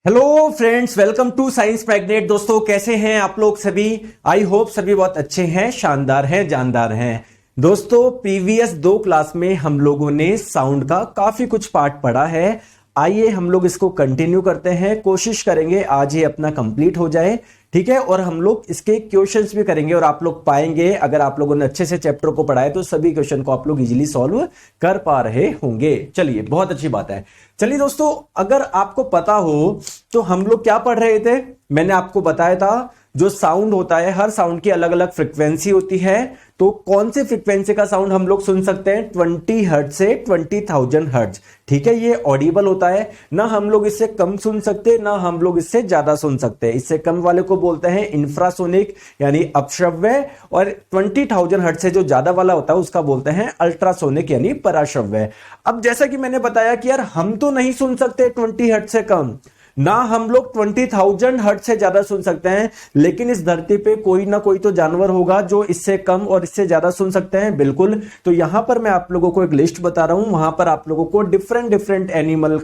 Hello friends, welcome to science magnet. दोस्तों, कैसे हैं आप लोग सभी? आई होप सभी बहुत अच्छे हैं, शानदार हैं, जानदार हैं। दोस्तों, प्रीवियस 2 क्लास में हम लोगों ने साउंड का काफी कुछ पार्ट पढ़ा है। आइए हम लोग इसको कंटिन्यू करते हैं, कोशिश करेंगे आज ये अपना कंप्लीट हो जाए, ठीक है। और हम लोग इसके क्वेश्चंस भी करेंगे और आप लोग पाएंगे, अगर आप लोगों ने अच्छे से चैप्टर को पढ़ा है तो सभी क्वेश्चन को आप लोग इजीली सॉल्व कर पा रहे होंगे। चलिए, बहुत अच्छी बात है। चलिए दोस्तों, अगर आपको पता हो तो हम लोग क्या पढ़ रहे थे, मैंने आपको बताया था जो साउंड होता है, हर साउंड की अलग अलग फ्रीक्वेंसी होती है। तो कौन सी फ्रीक्वेंसी का साउंड हम लोग सुन सकते हैं? 20 हर्ट्ज से 20,000 हर्ट्ज, ठीक है। ये ऑडिबल होता है ना, हम लोग इससे कम सुन सकते ना हम लोग इससे ज्यादा सुन सकते हैं। इससे कम वाले को बोलते हैं इंफ्रासोनिक यानी अपश्रव्य, और 20,000 हर्ट्ज से जो ज्यादा वाला होता है उसका बोलते हैं अल्ट्रासोनिक यानी पराश्रव्य। अब जैसा कि मैंने बताया कि यार हम तो नहीं सुन सकते 20 हर्ट्ज से कम, ना हम लोग 20,000 हर्ट्ज से ज्यादा सुन सकते हैं, लेकिन इस धरती पे कोई ना कोई तो जानवर होगा जो इससे कम और इससे ज्यादा सुन सकते हैं। बिल्कुल। तो यहां पर मैं आप लोगों को एक लिस्ट बता रहा हूं, वहां पर आप लोगों को डिफरेंट डिफरेंट एनिमल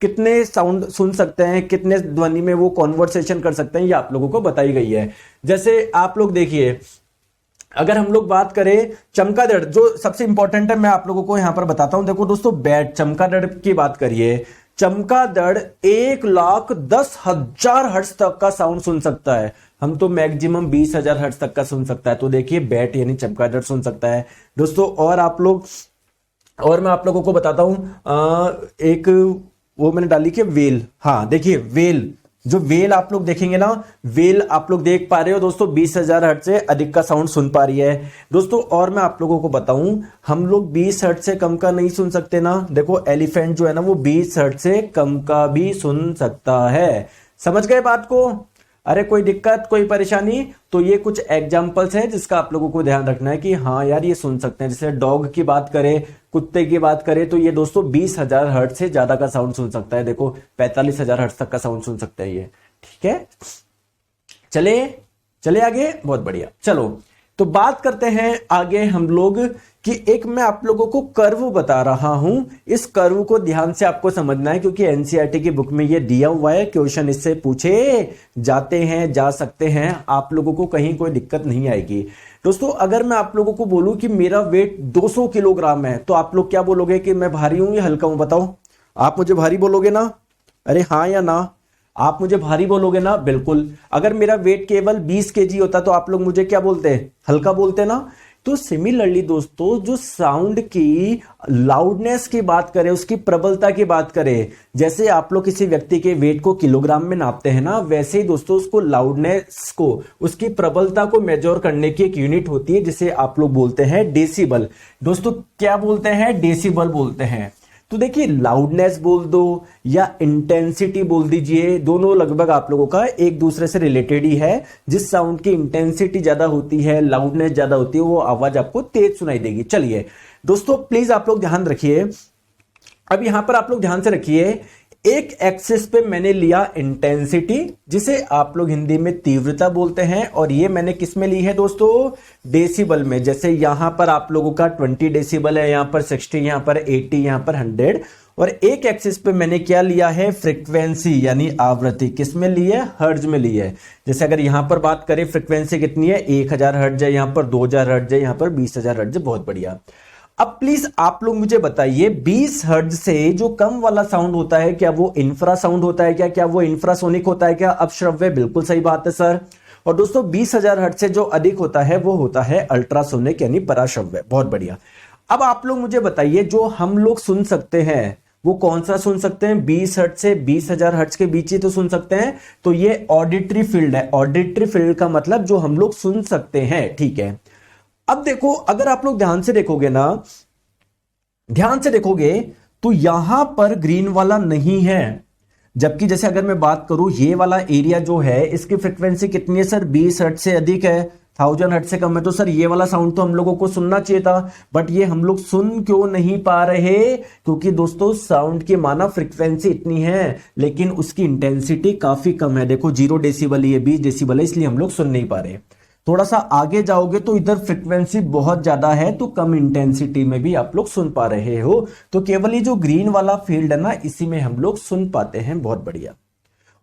कितने साउंड सुन सकते हैं, कितने ध्वनि में वो कॉन्वर्सेशन कर सकते हैं, ये आप लोगों को बताई गई है। जैसे आप लोग देखिए, अगर हम लोग बात करें चमगादड़, जो सबसे इंपॉर्टेंट है, मैं आप लोगों को यहां पर बताता हूं। देखो दोस्तों, बैट चमगादड़ की बात करिए, चमगादड़ 1,10,000 हर्ट्ज तक का साउंड सुन सकता है। हम तो मैक्सिमम 20,000 हर्ट्ज तक का सुन सकता है। तो देखिए, बैट यानी चमगादड़ सुन सकता है दोस्तों। और मैं आप लोगों को बताता हूं, एक वो मैंने डाली कि वेल, हाँ देखिए वेल, जो वेल आप लोग देखेंगे ना, वेल आप लोग देख पा रहे हो दोस्तों, 20,000 हर्ट्ज से अधिक का साउंड सुन पा रही है दोस्तों। और मैं आप लोगों को बताऊं, हम लोग 20 हर्ट्ज से कम का नहीं सुन सकते ना। देखो, एलिफेंट जो है ना, वो 20 हर्ट्ज से कम का भी सुन सकता है। समझ गए बात को? अरे कोई दिक्कत, कोई परेशानी? तो ये कुछ एग्जाम्पल्स है जिसका आप लोगों को ध्यान रखना है कि हाँ यार ये सुन सकते हैं। जैसे डॉग की बात करें, कुत्ते की बात करें, तो ये दोस्तों 20,000 हर्ट्ज से ज्यादा का साउंड सुन सकता है। देखो, 45,000 हर्ट्ज तक का साउंड सुन सकते हैं ये, ठीक है। चले चले आगे, बहुत बढ़िया। चलो, तो बात करते हैं आगे हम लोग कि एक मैं आप लोगों को कर्व बता रहा हूं। इस कर्व को ध्यान से आपको समझना है, क्योंकि एनसीईआरटी की बुक में ये दिया हुआ है, क्वेश्चन इससे पूछे जाते हैं, जा सकते हैं, आप लोगों को कहीं कोई दिक्कत नहीं आएगी दोस्तों। अगर मैं आप लोगों को बोलूं कि मेरा वेट 200 किलोग्राम है, तो आप लोग क्या बोलोगे कि मैं भारी हूं या हल्का हूं? बताओ, आप मुझे भारी बोलोगे ना? अरे हाँ या ना? आप मुझे भारी बोलोगे ना? बिल्कुल। अगर मेरा वेट केवल 20 केजी होता तो आप लोग मुझे क्या बोलते हैं? हल्का बोलते ना। तो सिमिलरली दोस्तों, जो साउंड की लाउडनेस की बात करें, उसकी प्रबलता की बात करें, जैसे आप लोग किसी व्यक्ति के वेट को किलोग्राम में नापते हैं ना, वैसे ही दोस्तों उसको लाउडनेस को, उसकी प्रबलता को मेजर करने की एक यूनिट होती है जिसे आप लोग बोलते हैं डेसिबल। दोस्तों क्या बोलते हैं? डेसिबल बोलते हैं। तो देखिए, लाउडनेस बोल दो या इंटेंसिटी बोल दीजिए, दोनों लगभग आप लोगों का एक दूसरे से रिलेटेड ही है। जिस साउंड की इंटेंसिटी ज्यादा होती है, लाउडनेस ज्यादा होती है, वो आवाज आपको तेज सुनाई देगी। चलिए दोस्तों, प्लीज आप लोग ध्यान रखिए। अब यहां पर आप लोग ध्यान से रखिए, एक एक्सिस पे मैंने लिया इंटेंसिटी, जिसे आप लोग हिंदी में तीव्रता बोलते हैं, और ये मैंने किस में ली है दोस्तों? डेसिबल में। जैसे यहां पर आप लोगों का 20 डेसिबल है, यहां पर 60, यहां पर 80, यहां पर 100। और एक एक्सिस पे मैंने क्या लिया है? फ्रीक्वेंसी यानी आवृत्ति। किस में ली है? हर्ट्ज में ली है। जैसे अगर यहां पर बात करें, फ्रीक्वेंसी कितनी है? 1,000 हर्ट्ज है, यहां पर 2,000 हर्ट्ज है, यहां पर 20,000 हर्ट्ज है। बहुत बढ़िया। अब प्लीज आप लोग मुझे बताइए, 20 हर्ट्ज से जो कम वाला साउंड होता है, क्या वो इंफ्रा साउंड होता है? क्या वो इंफ्रासोनिक होता है? क्या अपश्रव्य? बिल्कुल सही बात है सर। और दोस्तों 20,000 हर्ट्ज से जो अधिक होता है वो होता है अल्ट्रासोनिक यानी पराश्रव्य। बहुत बढ़िया। अब आप लोग मुझे बताइए, जो हम लोग सुन सकते हैं वो कौन सा सुन सकते हैं? 20 हर्ट्ज से 20,000 हर्ट्ज के बीच ही तो सुन सकते हैं। तो ये ऑडिटरी फील्ड है। ऑडिटरी फील्ड का मतलब जो हम लोग सुन सकते हैं, ठीक है। अब देखो, अगर आप लोग ध्यान से देखोगे ना, ध्यान से देखोगे तो यहां पर ग्रीन वाला नहीं है। जबकि जैसे अगर मैं बात करूं, ये वाला एरिया जो है, इसकी फ्रीक्वेंसी कितनी है सर? 20 हर्ट्ज से अधिक है, 1000 हर्ट्ज से कम है। तो सर ये वाला साउंड तो हम लोगों को सुनना चाहिए था, बट ये हम लोग सुन क्यों नहीं पा रहे? क्योंकि दोस्तों साउंड की माना फ्रीक्वेंसी इतनी है, लेकिन उसकी इंटेंसिटी काफी कम है। देखो 0 डेसिबल, ये 20 डेसिबल है, इसलिए हम लोग सुन नहीं पा रहे। थोड़ा सा आगे जाओगे तो इधर फ्रीक्वेंसी बहुत ज्यादा है, तो कम इंटेंसिटी में भी आप लोग सुन पा रहे हो। तो केवल ये जो ग्रीन वाला फील्ड है ना, इसी में हम लोग सुन पाते हैं। बहुत बढ़िया।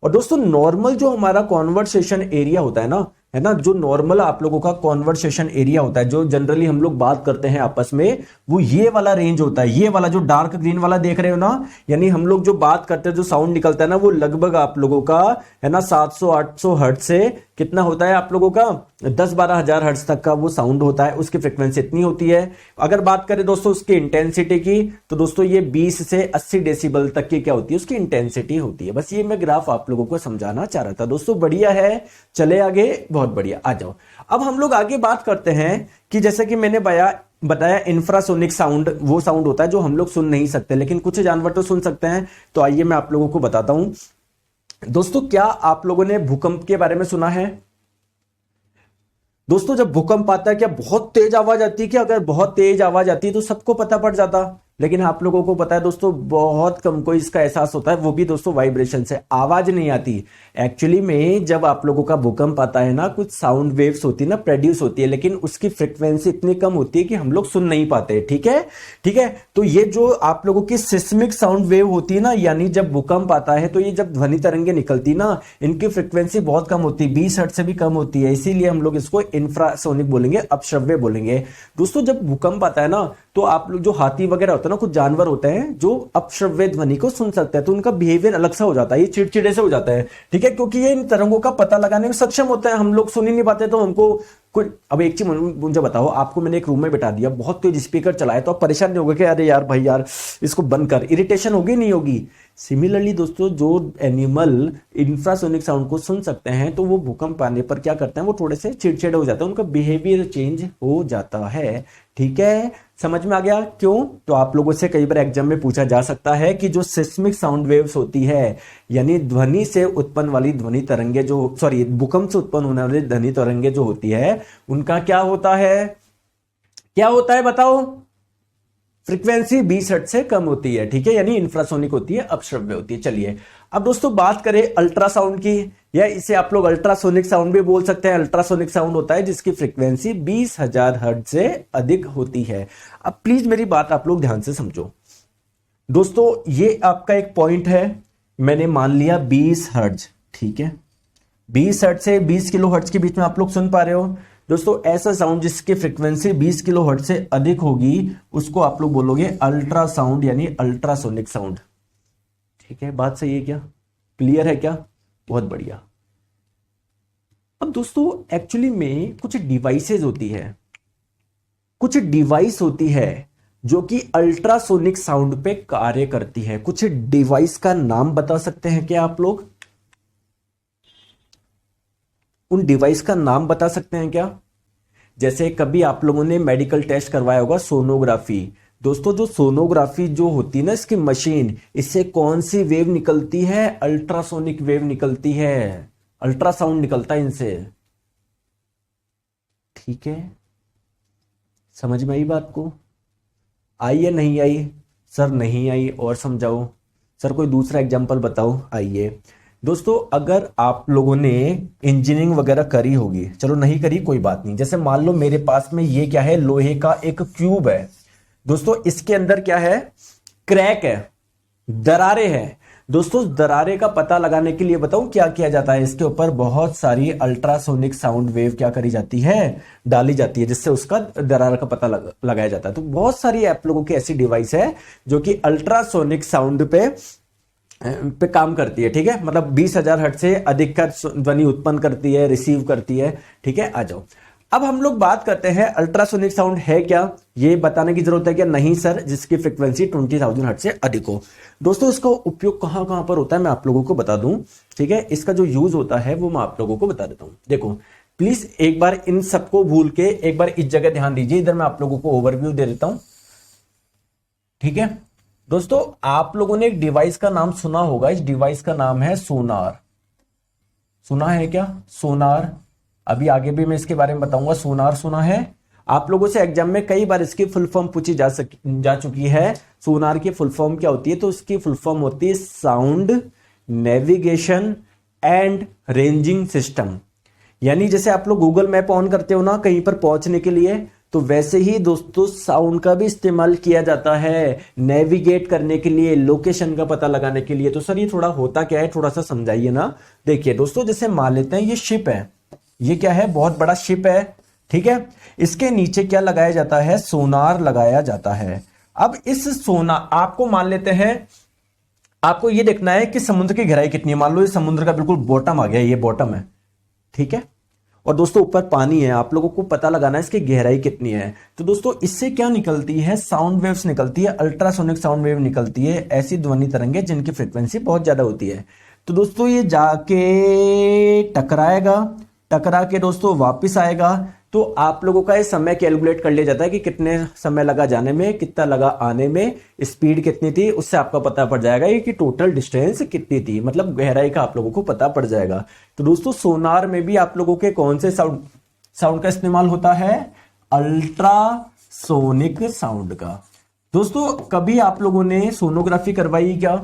और दोस्तों नॉर्मल जो हमारा कॉन्वर्सेशन एरिया होता है ना, जो नॉर्मल आप लोगों का कॉन्वर्सेशन एरिया होता है, जो जनरली हम लोग बात करते हैं आपस में, वो ये वाला रेंज होता है। ये वाला जो डार्क ग्रीन वाला देख रहे हो ना, यानी हम लोग जो बात करते हैं, जो साउंड निकलता है ना, वो लगभग आप लोगों का है ना 700-800 हर्ट्ज से कितना होता है आप लोगों का 10-12 हजार हर्ट्ज तक का वो साउंड होता है। उसकी फ्रिक्वेंसी इतनी होती है। अगर बात करें दोस्तों उसकी इंटेंसिटी की, तो दोस्तों ये 20 से 80 डेसिबल तक की क्या होती है, उसकी इंटेंसिटी होती है। बस ये मैं ग्राफ आप लोगों को समझाना चाह रहा था दोस्तों। बढ़िया है, चले आगे, बहुत बढ़िया, आ जाओ। अब हम लोग आगे बात करते हैं कि जैसे कि मैंने बताया इंफ्रासोनिक साउंड वो साउंड होता है जो हम लोग सुन नहीं सकते, लेकिन कुछ जानवर तो सुन सकते हैं। तो आइए मैं आप लोगों को बताता हूं दोस्तों। क्या आप लोगों ने भूकंप के बारे में सुना है दोस्तों? जब भूकंप आता है क्या बहुत तेज आवाज आती है? क्या अगर बहुत तेज आवाज आती है तो सबको पता पड़ जाता, लेकिन आप लोगों को पता है दोस्तों बहुत कम को इसका एहसास होता है, वो भी दोस्तों वाइब्रेशन से, आवाज नहीं आती। एक्चुअली में जब आप लोगों का भूकंप आता है ना, कुछ साउंड वेव्स होती है ना, प्रोड्यूस होती है, लेकिन उसकी फ्रिक्वेंसी इतनी कम होती है कि हम लोग सुन नहीं पाते। ठीक है, ठीक है। तो ये जो आप लोगों की सिस्मिक साउंड वेव होती है ना, यानी जब भूकंप आता है तो ये जब ध्वनि तरंगे निकलती ना, इनकी फ्रिक्वेंसी बहुत कम होती है, 20 हर्ट्ज से भी कम होती है। इसीलिए हम लोग इसको इंफ्रासोनिक बोलेंगे, अपश्रव्य बोलेंगे। दोस्तों जब भूकंप आता है ना, तो आप लोग जो हाथी वगैरह होते हैं ना, कुछ जानवर होते हैं जो अपश्रव्य ध्वनि को सुन सकते हैं, तो उनका बिहेवियर अलग सा हो जाता है, ये चिड़चिड़े से हो जाता है। ठीक है, क्योंकि ये इन तरंगों का पता लगाने में सक्षम होते हैं। हम लोग सुन ही नहीं पाते, तो हमको कुछ। अब एक चीज मुझे बताओ, आपको मैंने एक रूम में बिठा दिया, बहुत तेज स्पीकर चलाए, तो आप परेशान नहीं होगे कि अरे यार भाई यार इसको बंद कर, इरिटेशन होगी नहीं होगी? सिमिलरली दोस्तों जो एनिमल इंफ्रासोनिक साउंड को सुन सकते हैं, तो वो भूकंप आने पर क्या करते हैं, वो थोड़े से चिड़चिड़े हो जाते हैं, उनका बिहेवियर चेंज हो जाता है। ठीक है, समझ में आ गया क्यों? तो आप लोगों से कई बार एग्जाम में पूछा जा सकता है कि जो सिस्मिक साउंड वेव्स होती है, यानी ध्वनि से उत्पन्न वाली ध्वनि तरंगे जो, सॉरी भूकंप से उत्पन्न होने वाली ध्वनि तरंगे जो होती है, उनका क्या होता है, क्या होता है बताओ? फ्रीक्वेंसी 20 हर्ट्ज से कम होती है। ठीक है, यानी इंफ्रासोनिक होती है, अपश्रव्य होती है। चलिए अब दोस्तों बात करें अल्ट्रासाउंड की, या इसे आप लोग अल्ट्रासोनिक साउंड भी बोल सकते हैं। अल्ट्रासोनिक साउंड होता है जिसकी फ्रीक्वेंसी 20,000 हर्ट्ज से अधिक होती है। अब प्लीज मेरी बात आप लोग ध्यान से समझो दोस्तों, ये आपका एक पॉइंट है, मैंने मान लिया 20 हर्ट्ज। ठीक है, 20 हर्ट्ज से 20 किलो हर्ट्ज के बीच में आप लोग सुन पा रहे हो दोस्तों। ऐसा साउंड जिसकी फ्रीक्वेंसी 20 किलो हर्ट्ज से अधिक होगी, उसको आप लोग बोलोगे अल्ट्रासाउंड, यानी अल्ट्रासोनिक साउंड। ठीक है, बात सही है क्या? क्लियर है क्या? बहुत बढ़िया। अब दोस्तों एक्चुअली में कुछ डिवाइसेज होती है, कुछ डिवाइस होती है जो कि अल्ट्रासोनिक साउंड पे कार्य करती है। कुछ डिवाइस का नाम बता सकते हैं क्या आप लोग? उन डिवाइस का नाम बता सकते हैं क्या? जैसे कभी आप लोगों ने मेडिकल टेस्ट करवाया होगा, सोनोग्राफी। दोस्तों जो सोनोग्राफी जो होती है ना, इसकी मशीन, इससे कौन सी वेव निकलती है? अल्ट्रासोनिक वेव निकलती है, अल्ट्रासाउंड निकलता है इनसे। ठीक है, समझ में आई बात को? आई या नहीं आई? सर नहीं आई, और समझाओ सर, कोई दूसरा एग्जांपल बताओ। आइए दोस्तों, अगर आप लोगों ने इंजीनियरिंग वगैरह करी होगी, चलो नहीं करी कोई बात नहीं, जैसे मान लो मेरे पास में ये क्या है, लोहे का एक क्यूब है दोस्तों, इसके अंदर क्या है, क्रैक है, दरारें हैं दोस्तों। दरारे का पता लगाने के लिए बताऊं क्या किया जाता है? इसके ऊपर बहुत सारी अल्ट्रासोनिक साउंड वेव क्या करी जाती है, डाली जाती है, जिससे उसका दरार का पता लगाया जाता है। तो बहुत सारी आप लोगों की ऐसी डिवाइस है जो कि अल्ट्रासोनिक साउंड पे काम करती है। ठीक है, मतलब 20,000 हर्ट्ज से अधिक का ध्वनि उत्पन्न करती है, रिसीव करती है। ठीक है, आ जाओ। अब हम लोग बात करते हैं अल्ट्रासोनिक साउंड है क्या, ये बताने की जरूरत है क्या? नहीं सर, जिसकी फ्रीक्वेंसी 20,000 हर्ट्ज से अधिक हो। दोस्तों इसका उपयोग कहां कहां पर होता है मैं आप लोगों को बता दूं। ठीक है, इसका जो यूज होता है वो मैं आप लोगों को बता देता हूं। देखो प्लीज एक बार इन सबको भूल के एक बार इस जगह ध्यान दीजिए, इधर मैं आप लोगों को ओवरव्यू दे देता हूं। ठीक है दोस्तों, आप लोगों ने एक डिवाइस का नाम सुना होगा, इस डिवाइस का नाम है सोनार। सुना है क्या? सोनार, अभी आगे भी मैं इसके बारे में बताऊंगा। सोनार सुना है? आप लोगों से एग्जाम में कई बार इसकी फुल फॉर्म पूछी जा चुकी है। सोनार की फुल फॉर्म क्या होती है? तो इसकी फुल फॉर्म होती है sound navigation and ranging system. यानी जैसे आप लोग गूगल मैप ऑन करते हो ना कहीं पर पहुंचने के लिए, तो वैसे ही दोस्तों साउंड का भी इस्तेमाल किया जाता है नेविगेट करने के लिए, लोकेशन का पता लगाने के लिए। तो सर ये थोड़ा होता क्या है, थोड़ा सा समझाइए ना। देखिए दोस्तों, जैसे मान लेते हैं ये शिप है, ये क्या है, बहुत बड़ा शिप है, ठीक है। इसके नीचे क्या लगाया जाता है, सोनार लगाया जाता है। अब इस सोनार, आपको मान लेते हैं, आपको ये देखना है कि समुद्र की गहराई कितनी है। मान लो ये समुद्र का बिल्कुल बॉटम आ गया, ये बॉटम है, ठीक है। और दोस्तों ऊपर पानी है, आप लोगों को पता लगाना है इसकी गहराई कितनी है। तो दोस्तों इससे क्या निकलती है, साउंड वेव्स निकलती है, अल्ट्रासोनिक साउंड वेव निकलती है, ऐसी ध्वनि तरंगे जिनकी फ्रीक्वेंसी बहुत ज्यादा होती है। तो दोस्तों ये जाके टकराएगा, टकरा के दोस्तों वापस आएगा। तो आप लोगों का ये समय कैलकुलेट कर लिया जाता है कि कितने समय लगा जाने में, कितना लगा आने में, स्पीड कितनी थी, उससे आपका पता पड़ जाएगा ये कि टोटल डिस्टेंस कितनी थी, मतलब गहराई का आप लोगों को पता पड़ जाएगा। तो दोस्तों सोनार में भी आप लोगों के कौन से साउंड का इस्तेमाल होता है, अल्ट्रासोनिक साउंड का। दोस्तों कभी आप लोगों ने सोनोग्राफी करवाई क्या,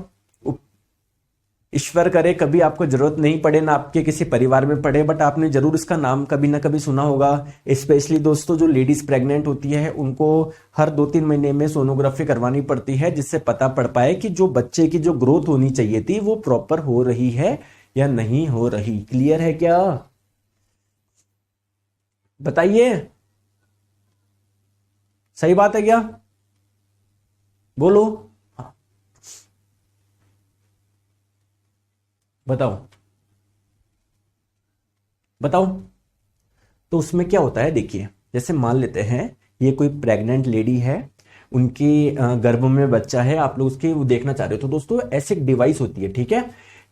ईश्वर करे कभी आपको जरूरत नहीं पड़े, ना आपके किसी परिवार में पड़े, बट आपने जरूर इसका नाम कभी ना कभी सुना होगा। स्पेशली दोस्तों जो लेडीज प्रेग्नेंट होती है उनको हर 2-3 महीने में सोनोग्राफी करवानी पड़ती है, जिससे पता पड़ पाए कि जो बच्चे की जो ग्रोथ होनी चाहिए थी वो प्रॉपर हो रही है या नहीं हो रही। क्लियर है क्या, बताइए, सही बात है क्या, बोलो, बताओ बताओ। तो उसमें क्या होता है, देखिए जैसे मान लेते हैं ये कोई प्रेग्नेंट लेडी है, उनकी गर्भ में बच्चा है, आप लोग उसके वो देखना चाह रहे हो। तो दोस्तों ऐसे एक डिवाइस होती है, ठीक है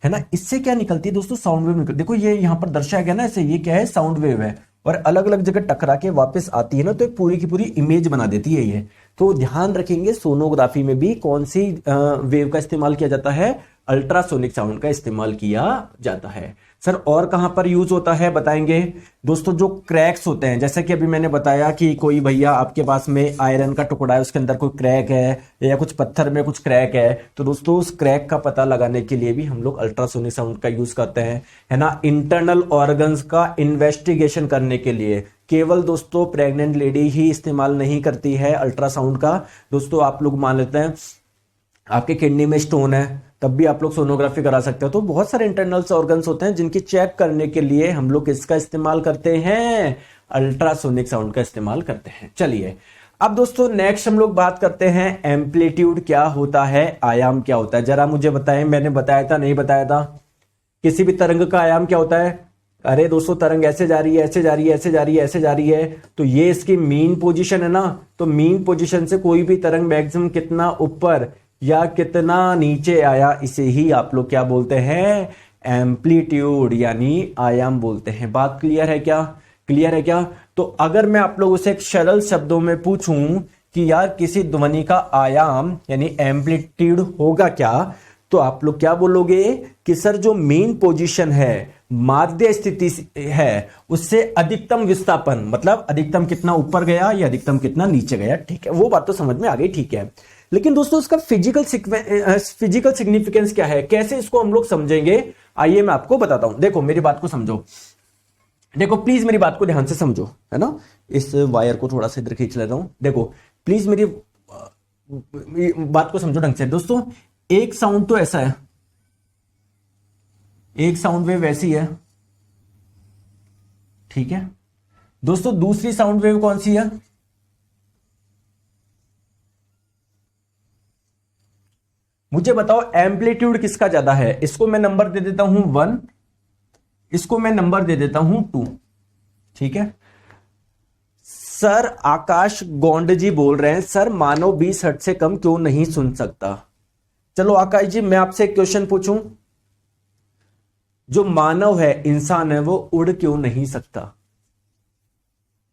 ना। इससे क्या निकलती है दोस्तों, साउंड वेव निकलती है। देखो ये यहां पर दर्शाया गया ना ऐसे, ये क्या है, साउंड वेव है, और अलग अलग जगह टकरा के वापस आती है ना, तो एक पूरी की पूरी इमेज बना देती है ये। तो ध्यान रखेंगे सोनोग्राफी में भी कौन सी वेव का इस्तेमाल किया जाता है, अल्ट्रासोनिक साउंड का इस्तेमाल किया जाता है। सर और कहां पर यूज होता है बताएंगे दोस्तों, जो क्रैक्स होते हैं, जैसे कि अभी मैंने बताया कि कोई भैया आपके पास में आयरन का टुकड़ा है, उसके अंदर कोई क्रैक है, या कुछ पत्थर में कुछ क्रैक है, तो दोस्तों उस क्रैक का पता लगाने के लिए भी हम लोग अल्ट्रासोनिक साउंड का यूज करते हैं, है ना। इंटरनल ऑर्गन्स का इन्वेस्टिगेशन करने के लिए केवल दोस्तों प्रेग्नेंट लेडी ही इस्तेमाल नहीं करती है अल्ट्रासाउंड का। दोस्तों आप लोग मान लेते हैं आपके किडनी में स्टोन है, तब भी आप लोग सोनोग्राफी करा सकते हो। तो बहुत सारे इंटरनल ऑर्गन्स होते हैं जिनकी चेक करने के लिए हम लोग इसका इस्तेमाल करते हैं, अल्ट्रासोनिक साउंड का इस्तेमाल करते हैं। चलिए अब दोस्तों नेक्स्ट हम लोग बात करते हैं एम्पलीट्यूड क्या होता है, आयाम क्या होता है, जरा मुझे बताएं। मैंने बताया था नहीं बताया था, किसी भी तरंग का आयाम क्या होता है। अरे दोस्तों तरंग ऐसे जा रही है, ऐसे जा रही है, ऐसे जा रही है, ऐसे जा रही है, तो ये इसकी मीन पोजीशन है ना। तो मीन पोजीशन से कोई भी तरंग मैक्सिमम कितना ऊपर या कितना नीचे आया, इसे ही आप लोग क्या बोलते हैं, एम्पलीट्यूड यानी आयाम बोलते हैं। बात क्लियर है क्या, क्लियर है क्या। तो अगर मैं आप लोगों से एक सरल शब्दों में पूछूं कि यार किसी ध्वनि का आयाम यानी एम्पलीट्यूड होगा क्या, तो आप लोग क्या बोलोगे कि सर जो मेन पोजीशन है, माध्य स्थिति है, उससे अधिकतम विस्थापन, मतलब अधिकतम कितना ऊपर गया या अधिकतम कितना नीचे गया। ठीक है, वो बात तो समझ में आ गई, ठीक है। लेकिन दोस्तों इसका फिजिकल सिग्निफिकेंस क्या है, कैसे इसको हम लोग समझेंगे, आइए मैं आपको बताता हूं। देखो मेरी बात को समझो, देखो प्लीज मेरी बात को ध्यान से समझो, है ना। इस वायर को थोड़ा सा इधर खींच लेता हूं। देखो प्लीज मेरी बात को समझो ढंग से। दोस्तों एक साउंड तो ऐसा है, एक साउंड वेव ऐसी है, ठीक है दोस्तों। दूसरी साउंड वेव कौन सी है, मुझे बताओ एम्पलीट्यूड किसका ज्यादा है। इसको मैं नंबर दे देता हूं 1, इसको मैं नंबर दे देता हूं 2, ठीक है। सर आकाश गोंड जी बोल रहे हैं, सर मानव 20 हर्ट्ज से कम क्यों नहीं सुन सकता। चलो आकाश जी मैं आपसे एक क्वेश्चन पूछूं, जो मानव है, इंसान है, वो उड़ क्यों नहीं सकता,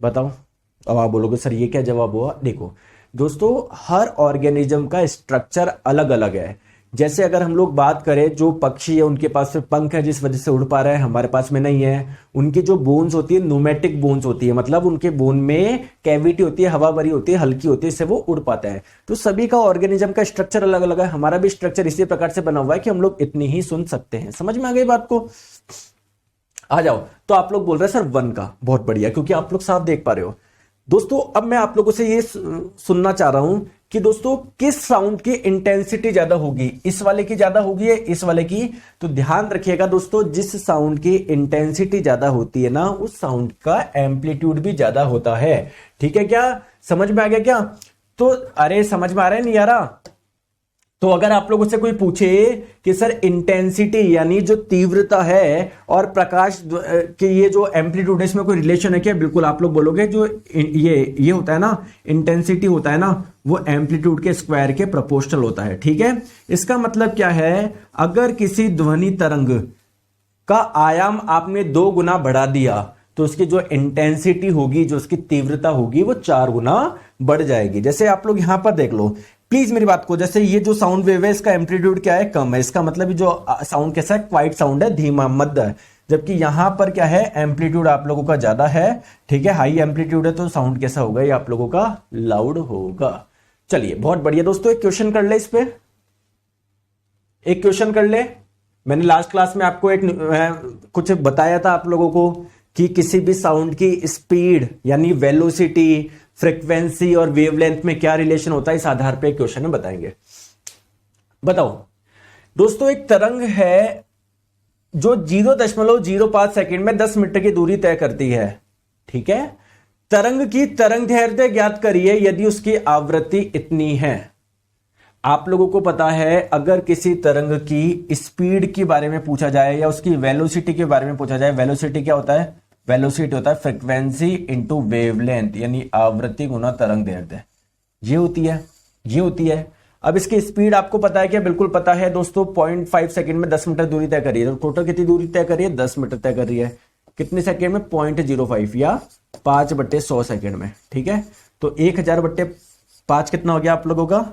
बताओ। अब आप बोलोगे सर ये क्या जवाब हुआ। देखो दोस्तों हर ऑर्गेनिज्म का स्ट्रक्चर अलग अलग है। जैसे अगर हम लोग बात करें, जो पक्षी है उनके पास में पंख है जिस वजह से उड़ पा रहा है, हमारे पास में नहीं है। उनकी जो बोन्स होती है न्यूमेटिक बोन्स होती है, मतलब उनके बोन में कैविटी होती है, हवा भरी होती है, हल्की होती है, इससे वो उड़ पाता है। तो सभी का ऑर्गेनिज्म का स्ट्रक्चर अलग अलग है, हमारा भी स्ट्रक्चर इसी प्रकार से बना हुआ है कि हम लोग इतनी ही सुन सकते हैं। समझ में आ गई बात को, आ जाओ। तो आप लोग बोल रहे हैं सर 1 का, बहुत बढ़िया, क्योंकि आप लोग साफ देख पा रहे हो। दोस्तों अब मैं आप लोगों से ये सुनना चाह रहा हूं कि दोस्तों किस साउंड की इंटेंसिटी ज्यादा होगी, इस वाले की ज्यादा होगी या इस वाले की। तो ध्यान रखिएगा दोस्तों, जिस साउंड की इंटेंसिटी ज्यादा होती है ना, उस साउंड का एम्पलीट्यूड भी ज्यादा होता है। ठीक है, क्या समझ में आ गया क्या? तो अरे समझ में आ रहा है नहीं आ रहा? तो अगर आप लोगों से कोई पूछे कि सर इंटेंसिटी यानी जो तीव्रता है और प्रकाश के ये जो एम्पलीट्यूड है, इसमें कोई रिलेशन है क्या? बिल्कुल आप लोग बोलोगे जो ये होता है ना, इंटेंसिटी होता है ना, वो एम्पलीट्यूड के स्क्वायर के प्रोपोर्शनल होता है। ठीक है, इसका मतलब क्या है, अगर किसी ध्वनि तरंग का आयाम आपने 2 गुना बढ़ा दिया तो उसकी जो इंटेंसिटी होगी, जो उसकी तीव्रता होगी, वो 4 गुना बढ़ जाएगी। जैसे आप लोग यहां पर देख लो प्लीज मेरी बात को, जैसे ये जो साउंड वेव है इसका एम्पलीट्यूड क्या है, कम है। इसका मतलब जो साउंड कैसा है, क्वाइट साउंड है, धीमा मध्य है। जबकि यहां पर क्या है, एम्पलीट्यूड आप लोगों का ज्यादा है। ठीक है, हाई एम्पलीट्यूड है तो साउंड कैसा होगा, ये आप लोगों का लाउड होगा। चलिए बहुत बढ़िया दोस्तों, एक क्वेश्चन कर ले, इस पे एक क्वेश्चन कर ले। मैंने लास्ट क्लास में आपको कुछ बताया था आप लोगों को कि किसी भी साउंड की स्पीड यानी वेलोसिटी, फ्रीक्वेंसी और वेवलेंथ में क्या रिलेशन होता है, इस आधार पे एक क्वेश्चन में बताएंगे। बताओ दोस्तों, एक तरंग है जो 0.05 सेकंड में 10 मीटर की दूरी तय करती है। ठीक है, तरंग की तरंग दैर्ध्य ज्ञात करिए यदि उसकी आवृत्ति इतनी है। आप लोगों को पता है, अगर किसी तरंग की स्पीड के बारे में पूछा जाए या उसकी वेलोसिटी के बारे में पूछा जाए, वेलोसिटी क्या होता है, वेलोसिटी होता है फ्रीक्वेंसी इंटू वेवलेंथ, यानी आवृत्ति गुना तरंग दैर्ध्य, ये होती है। अब इसकी स्पीड आपको पता है क्या? बिल्कुल पता है दोस्तों, 0.5 सेकंड में 10 मीटर दूरी तय कर रही है। तो टोटल कितनी दूरी तय कर रही है, 10 मीटर तय कर रही है। कितने सेकंड में, 0.05 या 5/100 सेकंड में। ठीक है, तो 1000/5 कितना हो गया आप लोगों का,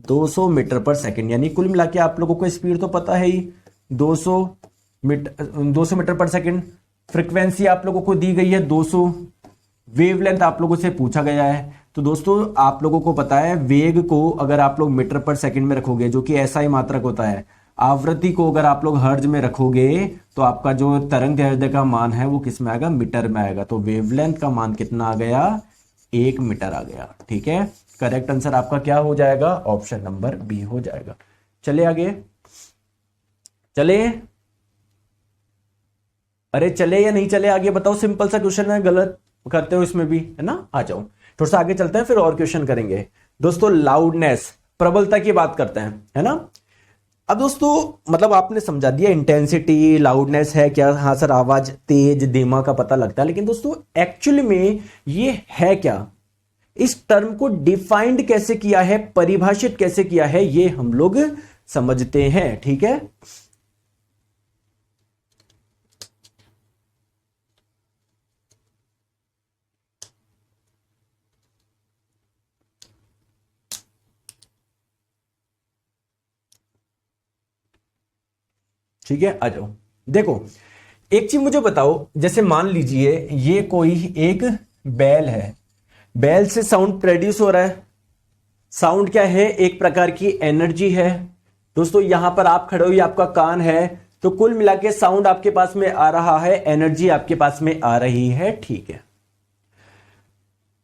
200 मीटर पर सेकंड। यानी कुल मिला के आप लोगों को स्पीड तो पता है ही, 200 मीटर पर सेकंड। फ्रीक्वेंसी आप लोगों को दी गई है 200, वेवलेंथ आप लोगों से पूछा गया है। तो दोस्तों आप लोगों को पता है, वेग को अगर आप लोग मीटर पर सेकंड में रखोगे, जो कि ऐसा ही मात्रक होता है, आवृत्ति को अगर आप लोग हर्ट्ज में रखोगे, तो आपका जो तरंग दैर्ध्य का मान है वो किस में आएगा, मीटर में आएगा। तो वेवलेंथ का मान कितना आ गया, 1 मीटर आ गया। ठीक है, करेक्ट आंसर आपका क्या हो जाएगा, ऑप्शन नंबर बी हो जाएगा। चले आगे, चले, अरे चले या नहीं चले आगे बताओ। सिंपल सा क्वेश्चन है, गलत करते हो इसमें भी, है ना। आ जाओ थोड़ा सा आगे चलते हैं, फिर और क्वेश्चन करेंगे। दोस्तों लाउडनेस, प्रबलता की बात करते हैं, है ना। अब दोस्तों मतलब आपने समझा दिया इंटेंसिटी, लाउडनेस है क्या, हाँ सर आवाज तेज धीमा का पता लगता है, लेकिन दोस्तों एक्चुअली में ये है क्या, इस टर्म को डिफाइंड कैसे किया है, परिभाषित कैसे किया है, ये हम लोग समझते हैं। ठीक है, ठीक है, आ जाओ। देखो एक चीज मुझे बताओ, जैसे मान लीजिए ये कोई एक बैल है, बैल से साउंड प्रोड्यूस हो रहा है। साउंड क्या है, एक प्रकार की एनर्जी है। दोस्तों यहां पर आप खड़े हो, ये आपका कान है, तो कुल मिला के साउंड आपके पास में आ रहा है, एनर्जी आपके पास में आ रही है। ठीक है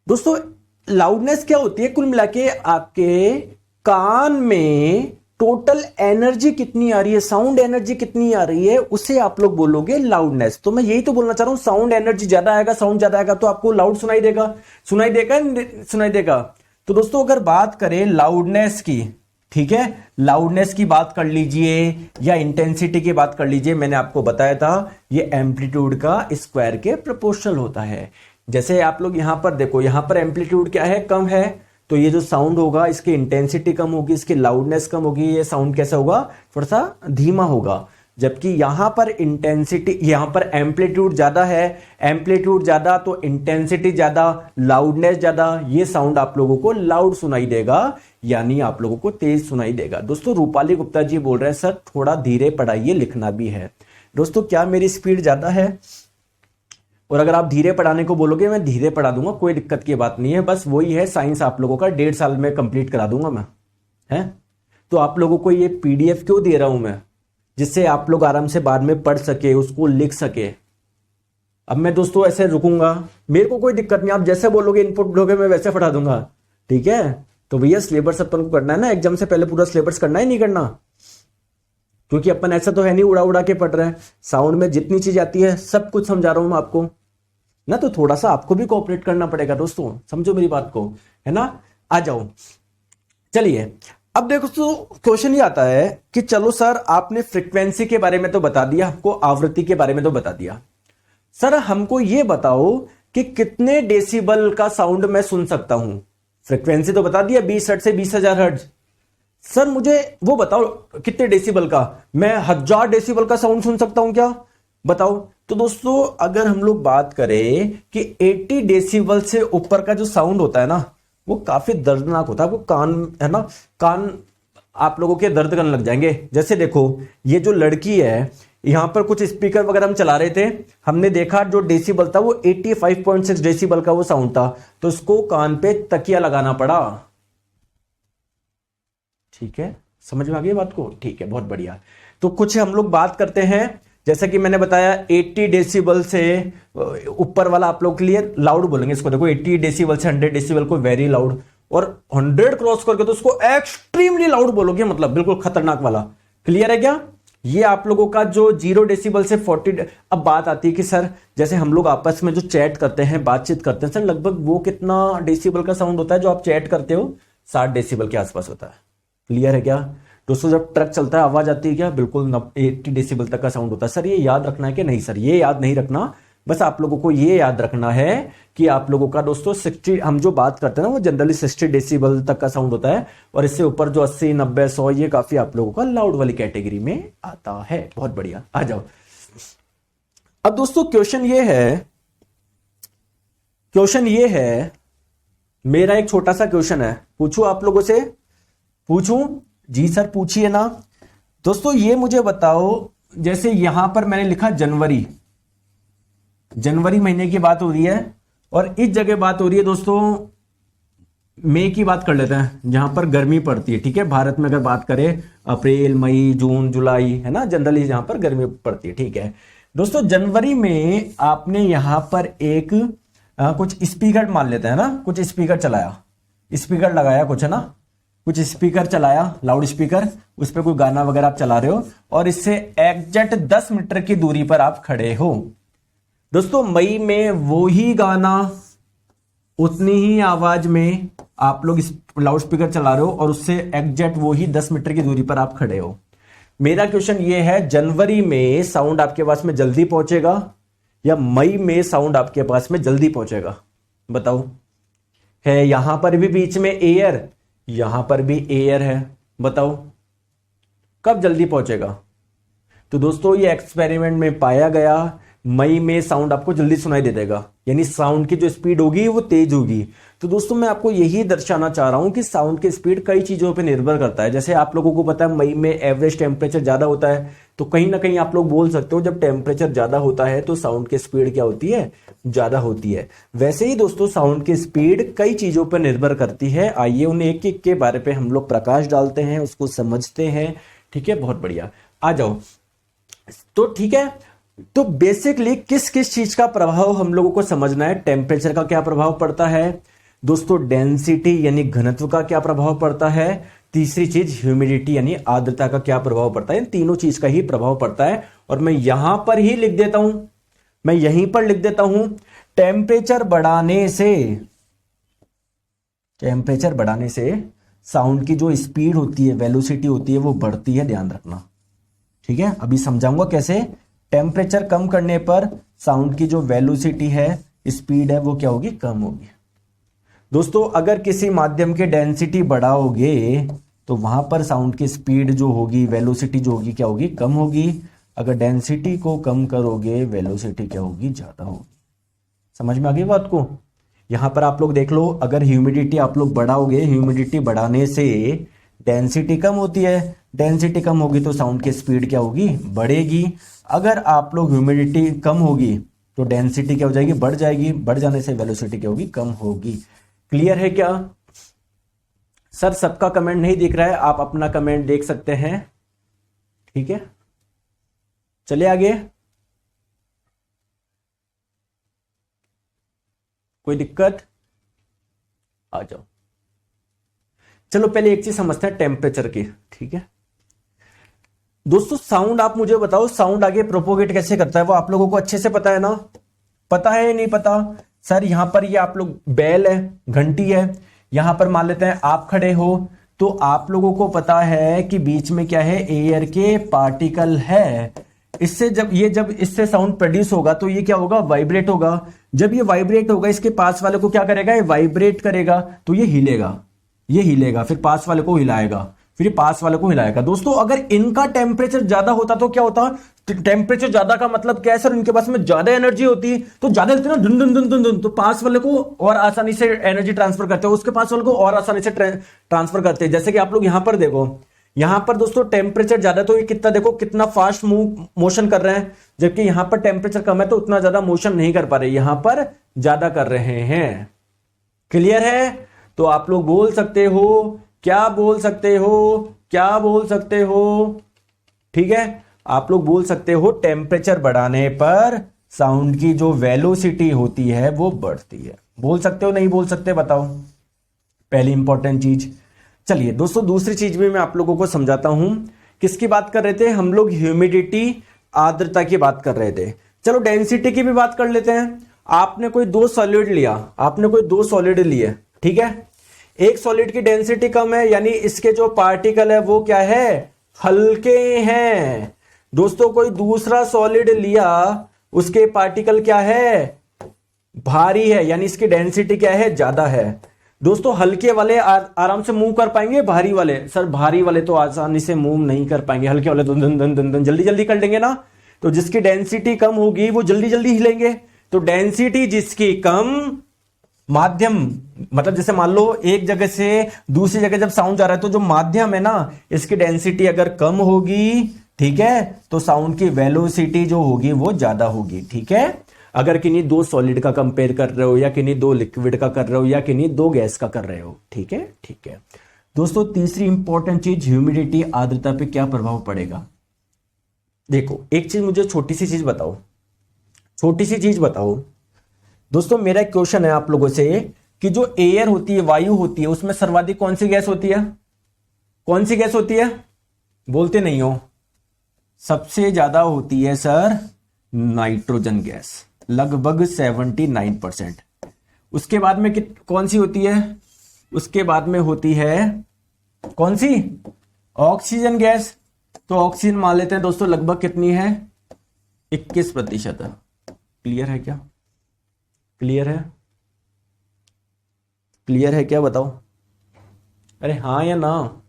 दोस्तों, लाउडनेस क्या होती है, कुल मिला के आपके कान में टोटल एनर्जी कितनी आ रही है, साउंड एनर्जी कितनी आ रही है, उसे आप लोग बोलोगे लाउडनेस। तो मैं यही तो बोलना चाह रहा हूं, साउंड एनर्जी ज्यादा आएगा, साउंड ज्यादा आएगा तो आपको लाउड सुनाई देगा, सुनाई देगा, सुनाई देगा। तो दोस्तों अगर बात करें लाउडनेस की, ठीक है, लाउडनेस की बात कर लीजिए या इंटेंसिटी की बात कर लीजिए, मैंने आपको बताया था ये एम्पलीट्यूड का स्क्वायर के प्रोपोर्शनल होता है। जैसे आप लोग यहां पर देखो, यहां पर एम्पलीट्यूड क्या है, कम है, तो ये जो साउंड होगा इसकी इंटेंसिटी कम होगी, इसकी लाउडनेस कम होगी, ये साउंड कैसा होगा, थोड़ा सा धीमा होगा। जबकि यहां पर इंटेंसिटी, यहां पर एम्पलीट्यूड ज्यादा है, एम्पलीट्यूड ज्यादा तो इंटेंसिटी ज्यादा, लाउडनेस ज्यादा, ये साउंड आप लोगों को लाउड सुनाई देगा, यानी आप लोगों को तेज सुनाई देगा। दोस्तों रूपाली गुप्ता जी बोल रहे हैं सर थोड़ा धीरे पढ़ाइए, लिखना भी है। दोस्तों क्या मेरी स्पीड ज्यादा है, और अगर आप धीरे पढ़ाने को बोलोगे मैं धीरे पढ़ा दूंगा, कोई दिक्कत की बात नहीं है। बस वही है, साइंस आप लोगों का 1.5 साल में कंप्लीट करा दूंगा मैं, है। तो आप लोगों को ये पीडीएफ क्यों दे रहा हूं मैं, जिससे आप लोग आराम से बाद में पढ़ सके, उसको लिख सके। अब मैं दोस्तों ऐसे रुकूंगा, मेरे को कोई दिक्कत नहीं, आप जैसे बोलोगे इनपुट दोगे मैं वैसे पढ़ा दूंगा, ठीक है। तो भैया सिलेबस अपन को करना है ना, एग्जाम से पहले पूरा सिलेबस करना ही नहीं करना, क्योंकि अपन ऐसा तो है नहीं उड़ा उड़ा के पढ़ रहे हैं। साउंड में जितनी चीज आती है सब कुछ समझा रहा हूं मैं आपको ना, तो थोड़ा सा आपको भी कोऑपरेट करना पड़ेगा दोस्तों, समझो मेरी बात को, है ना। आ जाओ, चलिए अब देखो तो क्वेश्चन ये आता है कि चलो सर आपने फ्रीक्वेंसी के बारे में तो बता दिया, हमको आवृत्ति के बारे में तो बता दिया, सर हमको ये बताओ कि कितने डेसिबल का साउंड मैं सुन सकता हूं। फ्रीक्वेंसी तो बता दिया 20 हर्ट्ज से 20,000 हर्ट्ज, सर मुझे वो बताओ कितने डेसिबल का, मैं 1000 डेसिबल का साउंड सुन सकता हूं क्या, बताओ। तो दोस्तों अगर हम लोग बात करें कि 80 डेसिबल से ऊपर का जो साउंड होता है ना, वो काफी दर्दनाक होता है, वो कान है ना, कान आप लोगों के दर्द करने लग जाएंगे। जैसे देखो ये जो लड़की है, यहां पर कुछ स्पीकर वगैरह हम चला रहे थे, हमने देखा जो डेसिबल था वो 85.6 डेसिबल का वो साउंड था, तो इसको कान पे तकिया लगाना पड़ा, ठीक है, समझ में आ गई बात को, ठीक है, बहुत बढ़िया। तो कुछ हम लोग बात करते हैं, जैसा कि मैंने बताया 80 डेसिबल से ऊपर वाला आप लोग के लिए लाउड बोलेंगे इसको, देखो 80 डेसिबल से 100 डेसिबल को वेरी लाउड, और 100 क्रॉस करके तो उसको एक्सट्रीमली लाउड बोलोगे, मतलब बिल्कुल खतरनाक वाला। क्लियर है क्या? ये आप लोगों का जो 0 डेसिबल से 40। अब बात आती है कि सर जैसे हम लोग आपस में जो चैट करते हैं, बातचीत करते हैं, सर लगभग वो कितना डेसिबल का साउंड होता है जो आप चैट करते हो? 60 डेसिबल के आसपास होता है। क्लियर है क्या दोस्तों? जब ट्रक चलता है आवाज आती है क्या, बिल्कुल 80 डेसिबल तक का साउंड होता है। सर ये याद रखना है कि नहीं? सर ये याद नहीं रखना, बस आप लोगों को ये याद रखना है कि आप लोगों का दोस्तों 60, हम जो बात करते हैं ना वो जनरली 60 डेसिबल तक का साउंड होता है, और इससे ऊपर जो 80, 90, 100 ये काफी आप लोगों का लाउड वाली कैटेगरी में आता है। बहुत बढ़िया, आ जाओ। अब दोस्तों क्वेश्चन ये है, मेरा एक छोटा सा क्वेश्चन है, पूछूं आप लोगों से? पूछूं? जी सर पूछिए ना। दोस्तों ये मुझे बताओ, जैसे यहां पर मैंने लिखा जनवरी महीने की बात हो रही है, और इस जगह बात हो रही है दोस्तों मई की, बात कर लेते हैं जहां पर गर्मी पड़ती है, ठीक है। भारत में अगर बात करें अप्रैल, मई, जून, जुलाई, है ना, जनरली जहां पर गर्मी पड़ती है, ठीक है। दोस्तों जनवरी में आपने यहां पर एक कुछ स्पीकर मान लेते हैं ना, कुछ स्पीकर चलाया, स्पीकर लगाया कुछ, है ना, कुछ स्पीकर चलाया, लाउड स्पीकर, उस पर कोई गाना वगैरह आप चला रहे हो, और इससे एग्जैक्ट 10 मीटर की दूरी पर आप खड़े हो। दोस्तों मई में वो ही गाना उतनी ही आवाज में आप लोग लाउड स्पीकर चला रहे हो, और उससे एग्जैक्ट वो ही 10 मीटर की दूरी पर आप खड़े हो। मेरा क्वेश्चन ये है, जनवरी में साउंड आपके पास में जल्दी पहुंचेगा या मई में साउंड आपके पास में जल्दी पहुंचेगा? बताओ। है यहां पर भी बीच में एयर, यहां पर भी एयर है, बताओ कब जल्दी पहुंचेगा? तो दोस्तों ये एक्सपेरिमेंट में पाया गया, मई में साउंड आपको जल्दी सुनाई दे देगा, यानी साउंड की जो स्पीड होगी वो तेज होगी। तो दोस्तों मैं आपको यही दर्शाना चाह रहा हूं कि साउंड की स्पीड कई चीजों पे निर्भर करता है। जैसे आप लोगों को पता है मई में एवरेज टेम्परेचर ज्यादा होता है, तो कहीं ना कहीं आप लोग बोल सकते हो जब टेम्परेचर ज्यादा होता है तो साउंड की स्पीड क्या होती है? ज्यादा होती है। वैसे ही दोस्तों साउंड की स्पीड कई चीजों पर निर्भर करती है। आइए उन एक एक के बारे पे हम लोग प्रकाश डालते हैं, उसको समझते हैं, ठीक है। बहुत बढ़िया, आ जाओ। तो ठीक है, तो बेसिकली किस किस चीज का प्रभाव हम लोगों को समझना है। टेम्परेचर का क्या प्रभाव पड़ता है दोस्तों, डेंसिटी यानी घनत्व का क्या प्रभाव पड़ता है, तीसरी चीज ह्यूमिडिटी यानी आर्द्रता का क्या प्रभाव पड़ता है। इन तीनों चीज का ही प्रभाव पड़ता है, और मैं यहां पर ही लिख देता हूं, मैं यहीं पर लिख देता हूं, टेम्परेचर बढ़ाने से साउंड की जो स्पीड होती है, वेलोसिटी होती है, वो बढ़ती है, ध्यान रखना, ठीक है। अभी समझाऊंगा कैसे। टेम्परेचर कम करने पर साउंड की जो वेलोसिटी है, स्पीड है, वो क्या होगी? कम होगी। दोस्तों अगर किसी माध्यम की डेंसिटी बढ़ाओगे तो वहां पर साउंड की स्पीड जो होगी, वेलोसिटी जो होगी, क्या होगी? कम होगी। अगर डेंसिटी को कम करोगे, वेलोसिटी क्या होगी? ज्यादा होगी। समझ में आ गई बात को? यहां पर आप लोग देख लो, अगर ह्यूमिडिटी आप लोग बढ़ाओगे, ह्यूमिडिटी बढ़ाने से डेंसिटी कम होती है, डेंसिटी कम होगी तो साउंड की स्पीड क्या होगी? बढ़ेगी। अगर आप लोग ह्यूमिडिटी कम होगी तो डेंसिटी क्या हो जाएगी? बढ़ जाएगी। बढ़ जाने से वेलोसिटी क्या होगी? कम होगी। क्लियर है क्या? सर सबका कमेंट नहीं दिख रहा है, आप अपना कमेंट देख सकते हैं, ठीक है। चलिए आगे। कोई दिक्कत? आ जाओ। चलो पहले एक चीज समझते हैं टेम्परेचर की, ठीक है दोस्तों। साउंड आप मुझे बताओ, साउंड आगे प्रोपोगेट कैसे करता है वो आप लोगों को अच्छे से पता है ना? पता है या नहीं पता? सर यहां पर ये आप लोग बैल है, घंटी है, यहां पर मान लेते हैं आप खड़े हो, तो आप लोगों को पता है कि बीच में क्या है, एयर के पार्टिकल है। इससे जब इससे साउंड प्रोड्यूस होगा तो ये क्या होगा, वाइब्रेट होगा। जब ये वाइब्रेट होगा इसके पास वाले को क्या करेगा, ये वाइब्रेट करेगा तो ये हिलेगा, ये हिलेगा, फिर पास वाले को हिलाएगा, फिर पास वाले को हिलाएगा। दोस्तों अगर इनका टेम्परेचर ज्यादा होता तो क्या होता? टेम्परेचर ज्यादा का मतलब क्या है सर? इनके पास में ज्यादा एनर्जी होती, तो ज्यादा होती ना, धुन धुन धुन धुन धुन, तो पास वाले को और आसानी से एनर्जी ट्रांसफर करते हैं, उसके पास वाले को और आसानी से ट्रांसफर करते हैं। जैसे कि आप लोग यहां पर देखो, यहां पर दोस्तों टेम्परेचर ज्यादा तो ये कितना देखो कितना फास्ट मोशन कर रहे हैं, जबकि यहां पर टेम्परेचर कम है तो उतना ज्यादा मोशन नहीं कर पा रहे, यहां पर ज्यादा कर रहे हैं। क्लियर है? तो आप लोग बोल सकते हो, क्या बोल सकते हो, क्या बोल सकते हो? ठीक है, आप लोग बोल सकते हो टेम्परेचर बढ़ाने पर साउंड की जो वेलोसिटी होती है वो बढ़ती है। बोल सकते हो नहीं बोल सकते बताओ? पहली इंपॉर्टेंट चीज। चलिए दोस्तों दूसरी चीज भी मैं आप लोगों को समझाता हूं। किसकी बात कर रहे थे हम लोग? ह्यूमिडिटी, आर्द्रता की बात कर रहे थे। चलो डेंसिटी की भी बात कर लेते हैं। आपने कोई दो सॉलिड लिया, आपने कोई दो सॉलिड लिए, ठीक है, एक सॉलिड की डेंसिटी कम है, यानी इसके जो पार्टिकल है वो क्या है, हल्के हैं। दोस्तों कोई दूसरा सॉलिड लिया, उसके पार्टिकल क्या है, भारी है, यानी इसकी डेंसिटी क्या है, ज्यादा है। दोस्तों हल्के वाले आराम से मूव कर पाएंगे, भारी वाले सर भारी वाले तो आसानी से मूव नहीं कर पाएंगे, हल्के वाले तो धन धन धन धन जल्दी जल्दी कर लेंगे ना। तो जिसकी डेंसिटी कम होगी वो जल्दी जल्दी हिलेंगे। तो डेंसिटी जिसकी कम, माध्यम मतलब जैसे मान लो एक जगह से दूसरी जगह जब साउंड जा रहा है तो जो माध्यम है ना, इसकी डेंसिटी अगर कम होगी, ठीक है, तो साउंड की वेलोसिटी जो होगी वो ज्यादा होगी। ठीक है, अगर किन्हीं दो सॉलिड का कंपेयर कर रहे हो, या किन्हीं दो लिक्विड का कर रहे हो, या किन्हीं दो गैस का कर रहे हो। ठीक है, ठीक है दोस्तों। तीसरी इंपॉर्टेंट चीज, ह्यूमिडिटी, आर्द्रता पे क्या प्रभाव पड़ेगा। देखो एक चीज मुझे छोटी सी चीज बताओ, छोटी सी चीज बताओ दोस्तों। मेरा एक क्वेश्चन है आप लोगों से कि जो एयर होती है, वायु होती है, उसमें सर्वाधिक कौन सी गैस होती है? कौन सी गैस होती है? बोलते नहीं हो। सबसे ज्यादा होती है सर नाइट्रोजन गैस, लगभग 79%। उसके बाद में कौन सी होती है? उसके बाद में होती है कौन सी? Oxygen gas. तो ऑक्सीजन मान लेते हैं दोस्तों लगभग कितनी है, 21%। क्लियर है क्या? क्लियर है? क्लियर है क्या बताओ? अरे हाँ या ना?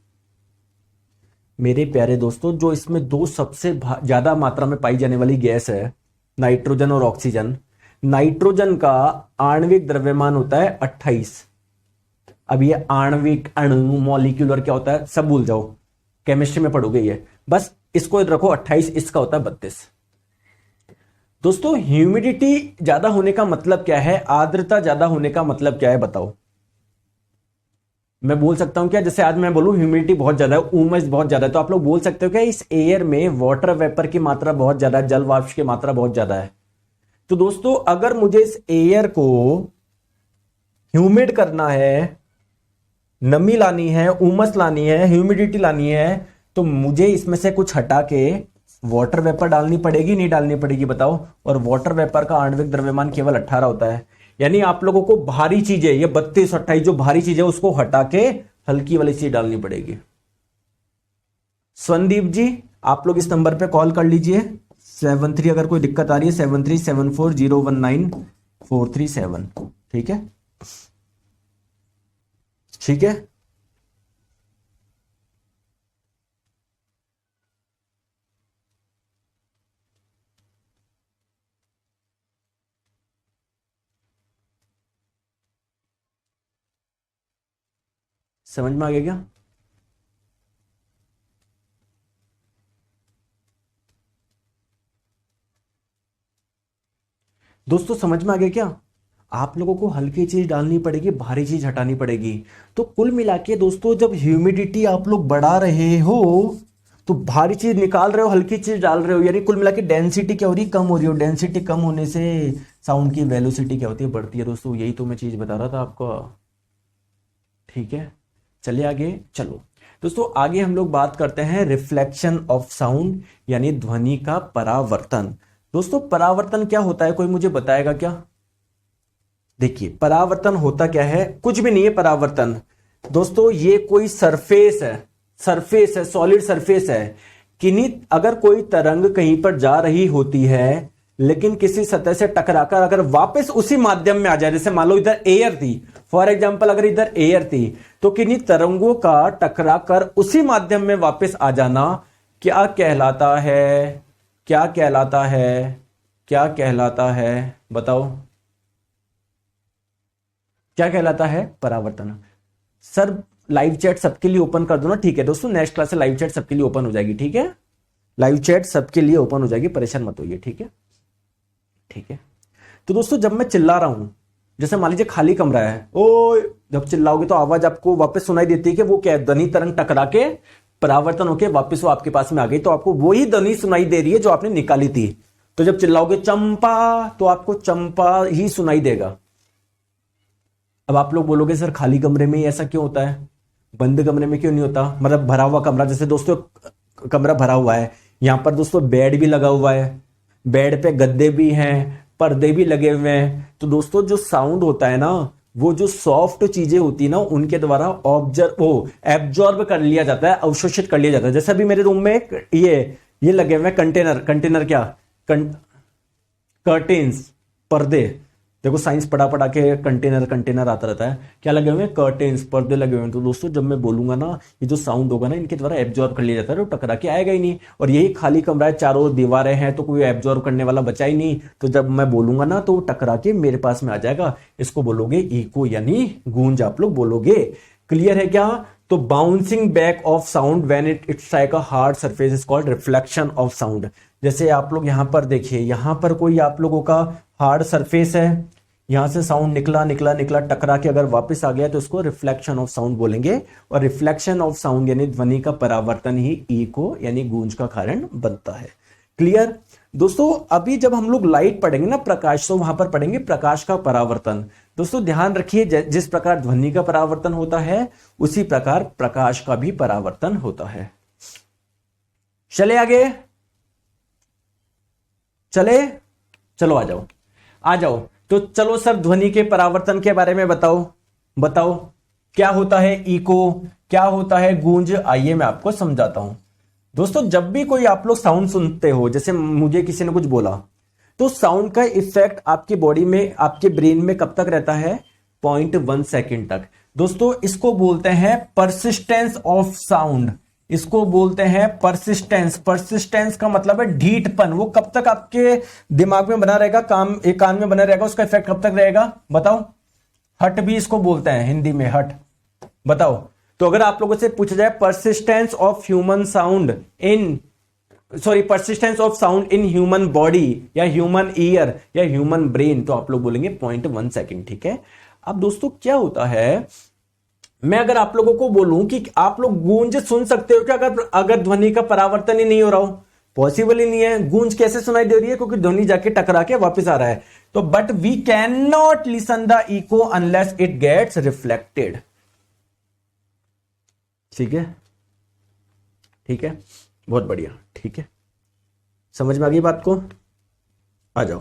मेरे प्यारे दोस्तों, जो इसमें दो सबसे ज्यादा मात्रा में पाई जाने वाली गैस है, नाइट्रोजन और ऑक्सीजन। नाइट्रोजन का आणविक द्रव्यमान होता है 28। अब ये आणविक, अणु, मॉलिक्यूलर क्या होता है सब भूल जाओ, केमिस्ट्री में पढ़ोगे ये, बस इसको याद रखो 28, इसका होता है 32। दोस्तों ह्यूमिडिटी ज्यादा होने का मतलब क्या है, आर्द्रता ज्यादा होने का मतलब क्या है बताओ? मैं बोल सकता हूं क्या, जैसे आज मैं बोलूं ह्यूमिडिटी बहुत ज्यादा है, उमस बहुत ज्यादा है, तो आप लोग बोल सकते हो क्या इस एयर में वाटर वेपर की मात्रा बहुत ज्यादा है, जल वाष्प की मात्रा बहुत ज्यादा है। तो दोस्तों अगर मुझे इस एयर को ह्यूमिड करना है, नमी लानी है, उमस लानी है, ह्यूमिडिटी लानी है, तो मुझे इसमें से कुछ हटा के वाटर वेपर डालनी पड़ेगी, नहीं डालनी पड़ेगी बताओ? और वाटर वेपर का आणविक द्रव्यमान केवल 18 होता है, यानी आप लोगों को भारी चीजें, ये 32, 28 जो भारी चीजें उसको हटा के हल्की वाली चीज डालनी पड़ेगी। स्वनदीप जी आप लोग इस नंबर पे कॉल कर लीजिए 73, अगर कोई दिक्कत आ रही है 7374019437। ठीक है, ठीक है। समझ में आ गया क्या? दोस्तों समझ में आ गया क्या? आप लोगों को हल्की चीज डालनी पड़ेगी, भारी चीज हटानी पड़ेगी। तो कुल मिला के दोस्तों जब ह्यूमिडिटी आप लोग बढ़ा रहे हो तो भारी चीज निकाल रहे हो, हल्की चीज डाल रहे हो, यानी कुल मिला के डेंसिटी क्या हो रही है, कम हो रही हो। डेंसिटी कम होने से साउंड की वेलोसिटी क्या होती है, बढ़ती है। दोस्तों यही तो मैं चीज बता रहा था आपको। ठीक है, चलिए आगे चलो। दोस्तों आगे हम लोग बात करते हैं रिफ्लेक्शन ऑफ साउंड, यानी ध्वनि का परावर्तन। दोस्तों परावर्तन क्या होता है, कोई मुझे बताएगा क्या? देखिए परावर्तन होता क्या है, कुछ भी नहीं है परावर्तन। दोस्तों ये कोई सरफेस है, सरफेस है, सॉलिड सरफेस है। किन्हीं अगर कोई तरंग कहीं पर जा रही होती है लेकिन किसी सतह से टकराकर अगर वापस उसी माध्यम में आ जाए, जैसे मान लो इधर एयर थी, फॉर एग्जांपल अगर इधर एयर थी, तो किन्हीं तरंगों का टकराकर उसी माध्यम में वापस आ जाना क्या कहलाता है? क्या कहलाता है? क्या कहलाता है? बताओ क्या कहलाता है? परावर्तन। सर लाइव चैट सबके लिए ओपन कर दो ना। ठीक है दोस्तों, नेक्स्ट क्लास से लाइव चैट सबके लिए ओपन हो जाएगी। ठीक है, लाइव चैट सबके लिए ओपन हो जाएगी, परेशान मत होइए। ठीक है, ठीक है। तो दोस्तों जब मैं चिल्ला रहा हूं, जैसे मान लीजिए खाली कमरा है, ओ जब चिल्लाओगे तो आवाज आपको वापस सुनाई देती है कि वो क्या है, ध्वनि तरंग टकरा के परावर्तन होके वापस वो आपके पास में आ गई, तो आपको वही ध्वनि सुनाई दे रही है जो आपने निकाली थी। तो जब चिल्लाओगे चंपा, तो आपको चंपा ही सुनाई देगा। अब आप लोग बोलोगे सर खाली कमरे में ऐसा क्यों होता है, बंद कमरे में क्यों नहीं होता? मतलब भरा हुआ कमरा, जैसे दोस्तों कमरा भरा हुआ है, यहां पर दोस्तों बेड भी लगा हुआ है, बेड पे गद्दे भी हैं, पर्दे भी लगे हुए हैं। तो दोस्तों जो साउंड होता है ना, वो जो सॉफ्ट चीजें होती है ना, उनके द्वारा एब्जॉर्ब कर लिया जाता है, अवशोषित कर लिया जाता है। जैसे अभी मेरे रूम में ये लगे हुए कंटेनर क्या, कर्टेन्स, पर्दे। देखो साइंस पढ़ा पढ़ा के कंटेनर आता रहता है, क्या लगे हुए हैं, कर्टेन्स, पर्दे लगे हुए हैं। तो दोस्तों जब मैं बोलूंगा ना, ये जो साउंड होगा ना, इनके द्वारा एब्जॉर्ब कर लिया जाता है, तो टकरा के आएगा ही नहीं। और यही खाली कमरा है, चारों दीवारें हैं, तो कोई एब्जॉर्ब करने वाला बचा ही नहीं। तो जब मैं बोलूंगा ना, तो टकरा के मेरे पास में आ जाएगा। इसको बोलोगे इको, यानी गूंज आप लोग बोलोगे। क्लियर है क्या? तो bouncing back of sound when it's like a hard surface is called reflection of sound. जैसे आप लोग यहां पर देखिए, यहां पर कोई आप लोगों का हार्ड सरफेस है, यहां से साउंड निकला टकरा के अगर वापस आ गया तो उसको रिफ्लेक्शन ऑफ साउंड बोलेंगे। और रिफ्लेक्शन ऑफ साउंड यानी ध्वनि का परावर्तन ही इको यानी गूंज का कारण बनता है। क्लियर दोस्तों? अभी जब हम लोग लाइट पढ़ेंगे ना, प्रकाश, तो वहां पर पढ़ेंगे प्रकाश का परावर्तन। दोस्तों ध्यान रखिए, जिस प्रकार ध्वनि का परावर्तन होता है उसी प्रकार प्रकाश का भी परावर्तन होता है। चले आगे, चलो आ जाओ। तो चलो सर ध्वनि के परावर्तन के बारे में बताओ क्या होता है इको, क्या होता है गूंज। आइए मैं आपको समझाता हूं। दोस्तों जब भी कोई आप लोग साउंड सुनते हो, जैसे मुझे किसी ने कुछ बोला, तो साउंड का इफेक्ट आपकी बॉडी में, आपके ब्रेन में कब तक रहता है? 0.1 सेकेंड तक। दोस्तों इसको बोलते हैं परसिस्टेंस ऑफ साउंड, इसको बोलते हैं परसिस्टेंस का मतलब है ढीठपन। वो कब तक आपके दिमाग में बना रहेगा, एक कान में बना रहेगा, उसका इफेक्ट कब तक रहेगा बताओ? हट भी इसको बोलते हैं हिंदी में, हट। बताओ, तो अगर आप लोगों से पूछा जाए persistence of sound in human body या ह्यूमन ईयर या ह्यूमन ब्रेन, तो आप लोग बोलेंगे 0.1 सेकेंड। ठीक है। अब दोस्तों क्या होता है, मैं अगर आप लोगों को बोलूं कि आप लोग गूंज सुन सकते हो क्या अगर ध्वनि का परावर्तन ही नहीं हो रहा हो? पॉसिबल ही नहीं है। गूंज कैसे सुनाई दे रही है? क्योंकि ध्वनि जाके टकरा के वापस आ रहा है। तो but we can not listen the echo unless it gets reflected. ठीक है, ठीक है, बहुत बढ़िया। ठीक है, समझ में आ गई बात को? आ जाओ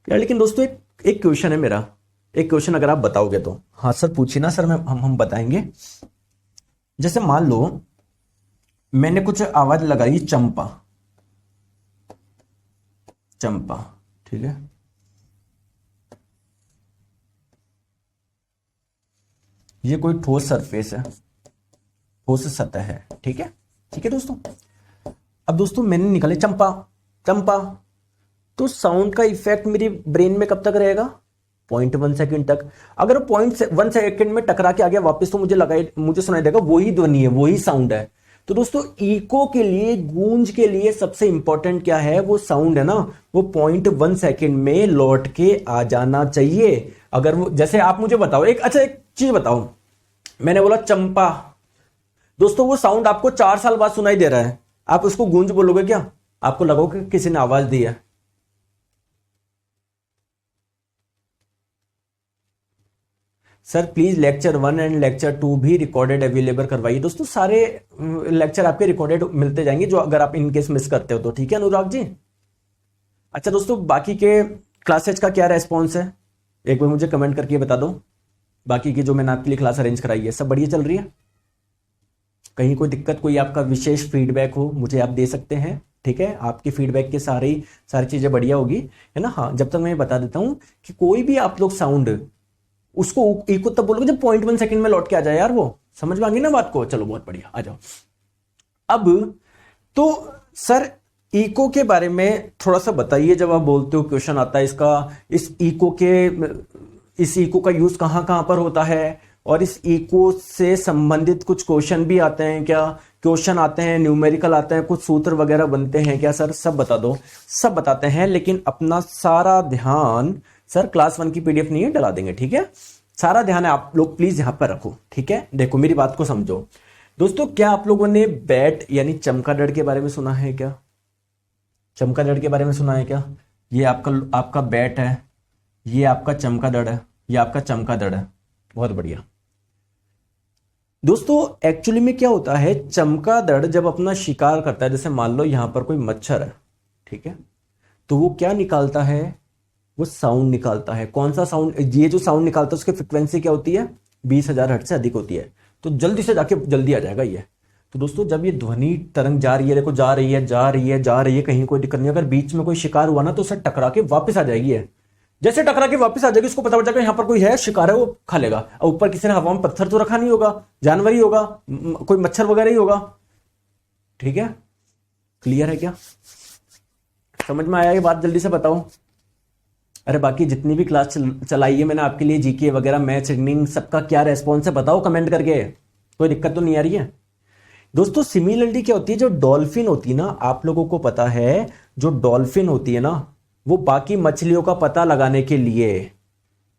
यार। लेकिन दोस्तों एक क्वेश्चन है मेरा, एक क्वेश्चन अगर आप बताओगे तो। हाँ सर पूछिए ना सर, हम बताएंगे। जैसे मान लो मैंने कुछ आवाज लगाई चंपा, ठीक है, ये कोई ठोस सरफेस है, ठोस सतह है। ठीक है, ठीक है दोस्तों। अब दोस्तों मैंने निकाले चंपा, तो साउंड का इफेक्ट मेरी ब्रेन में कब तक रहेगा? 0.1 सेकंड तक। अगर 0.1 सेकंड में टकरा के आ गया वापस, तो मुझे सुनाई देगा वही ध्वनि है, वही साउंड है। तो दोस्तों इको के लिए, गूंज के लिए सबसे इंपॉर्टेंट क्या है? वो साउंड है ना, वो 0.1 सेकंड में लौट के आ जाना चाहिए। अगर वो, जैसे आप मुझे बताओ, एक चीज बताओ, मैंने बोला चंपा, दोस्तों वो साउंड आपको 4 साल बाद सुनाई दे रहा है, आप उसको गूंज बोलोगे क्या? आपको लगोगे कि किसी ने आवाज दी है। Sir please lecture 1 and lecture 2 भी रिकॉर्डेड अवेलेबल करवाइए। दोस्तों सारे लेक्चर आपके रिकॉर्डेड मिलते जाएंगे, जो अगर आप इनकेस मिस करते हो तो। ठीक है अनुराग जी। अच्छा दोस्तों, बाकी के क्लासेज का क्या रेस्पॉन्स है, एक बार मुझे कमेंट करके बता दो। बाकी की जो मैंने आपके लिए क्लास अरेंज कराई है सब बढ़िया चल रही है? कहीं कोई दिक्कत, कोई आपका विशेष फीडबैक हो मुझे आप दे सकते हैं। ठीक है, आपकी फीडबैक के सारी चीजें बढ़िया होगी, है ना। हाँ, जब तक मैं बता देता हूं कि कोई भी आप लोग साउंड उसको इको तब बोलोगे जब 0.1 सेकंड में लौट के आ जाए यार, वो समझ में आ गई ना बात को। चलो बहुत बढ़िया, आ जाओ। अब तो सर इको के बारे में थोड़ा सा बताइए, जब आप बोलते हो क्वेश्चन आता है इसका, इस इको का यूज कहां कहां पर होता है, और इस इको से संबंधित कुछ क्वेश्चन भी आते हैं क्या? क्वेश्चन आते हैं, न्यूमेरिकल आते हैं, कुछ सूत्र वगैरह बनते हैं क्या सर? सब बता दो। सब बताते हैं, लेकिन अपना सारा ध्यान, सर क्लास 1 की पीडीएफ नहीं है, डला देंगे। ठीक है, सारा ध्यान है आप लोग प्लीज यहां पर रखो। ठीक है, देखो मेरी बात को समझो दोस्तों। क्या आप लोगों ने बैट यानी चमगादड़ के बारे में सुना है क्या? चमगादड़ के बारे में सुना है क्या? ये आपका बैट है, ये आपका चमगादड़ है, ये आपका चमगादड़ है। बहुत बढ़िया दोस्तों। एक्चुअली में क्या होता है, चमगादड़ जब अपना शिकार करता है, जैसे मान लो यहां पर कोई मच्छर है, ठीक है, तो वो क्या निकालता है? वो साउंड निकालता है। कौन सा साउंड? ये जो साउंड निकालता है उसकी फ्रिक्वेंसी क्या होती है? 20,000 हर्ट्ज से अधिक होती है। तो जल्दी से जाके जल्दी आ जाएगा ये। तो दोस्तों जब ये ध्वनि तरंग जा रही है, देखो जा रही है जा रही है जा रही है, कहीं कोई दिक्कत नहीं। अगर बीच में कोई शिकार हुआ ना तो उसे टकरा के वापस आ जाएगी है। जैसे टकरा के वापस आ जाएगी, उसको पता पड़ जाएगा यहाँ पर कोई है, शिकार है, वो खा लेगा। और ऊपर किसी ने हवा में पत्थर तो रखा नहीं होगा, जानवर ही होगा, कोई मच्छर वगैरह ही होगा। ठीक है, क्लियर है क्या? समझ में आया ये बात? जल्दी से बताओ। अरे बाकी जितनी भी क्लास चलाई है मैंने आपके लिए, जीके वगैरह, मैथ्स, रीजनिंग, सबका क्या रेस्पॉन्स है बताओ कमेंट करके। कोई दिक्कत तो नहीं आ रही है? दोस्तों सिमिलरिटी क्या होती है? जो डॉल्फिन होती है ना, आप लोगों को पता है, जो डॉल्फिन होती है ना, वो बाकी मछलियों का पता लगाने के लिए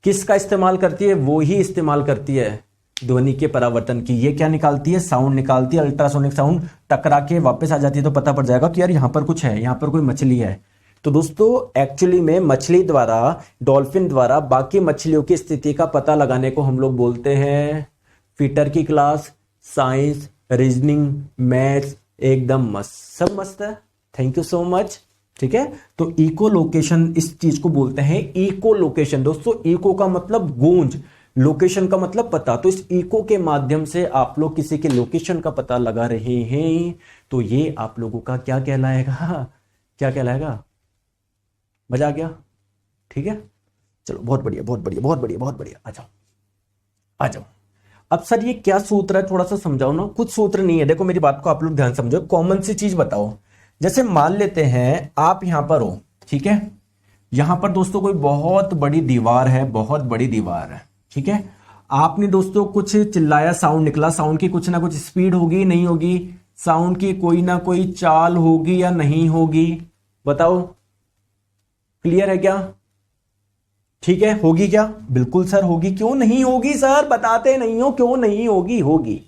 किसका इस्तेमाल करती है? वो ही इस्तेमाल करती है ध्वनि के परावर्तन की। ये क्या निकालती है? साउंड निकालती है, अल्ट्रासोनिक साउंड। टकरा के वापस आ जाती है तो पता पड़ जाएगा कि यार यहां पर कुछ है, यहां पर कोई मछली है। तो दोस्तों एक्चुअली में मछली द्वारा, डॉल्फिन द्वारा बाकी मछलियों की स्थिति का पता लगाने को हम लोग बोलते हैं फीटर की क्लास, साइंस, रीजनिंग, मैथ्स, एकदम मस्त, सब मस्त है। Thank you so much. ठीक है, तो इको लोकेशन इस चीज को बोलते हैं, इको लोकेशन। दोस्तों इको का मतलब गूंज, लोकेशन का मतलब पता। तो इस इको के माध्यम से आप लोग किसी के लोकेशन का पता लगा रहे हैं, तो ये आप लोगों का क्या कहलाएगा? क्या कहलाएगा? मजा आ गया? ठीक है, चलो बहुत बढ़िया बहुत बढ़िया बहुत बढ़िया बहुत बढ़िया। आ जाओ आ जाओ। अब सर ये क्या सूत्र है, थोड़ा सा समझाओ ना। कुछ सूत्र नहीं है, देखो मेरी बात को आप लोग ध्यान समझो, कॉमन सी चीज बताओ। जैसे मान लेते हैं आप यहां पर हो, ठीक है, यहां पर दोस्तों कोई बहुत बड़ी दीवार है, बहुत बड़ी दीवार है, ठीक है। आपने दोस्तों कुछ चिल्लाया, साउंड निकला, साउंड की कुछ ना कुछ स्पीड होगी नहीं होगी? साउंड की कोई ना कोई चाल होगी या नहीं होगी? बताओ, क्लियर है क्या? ठीक है, होगी क्या? बिल्कुल सर होगी। क्यों नहीं होगी सर, बताते नहीं हो क्यों नहीं होगी? होगी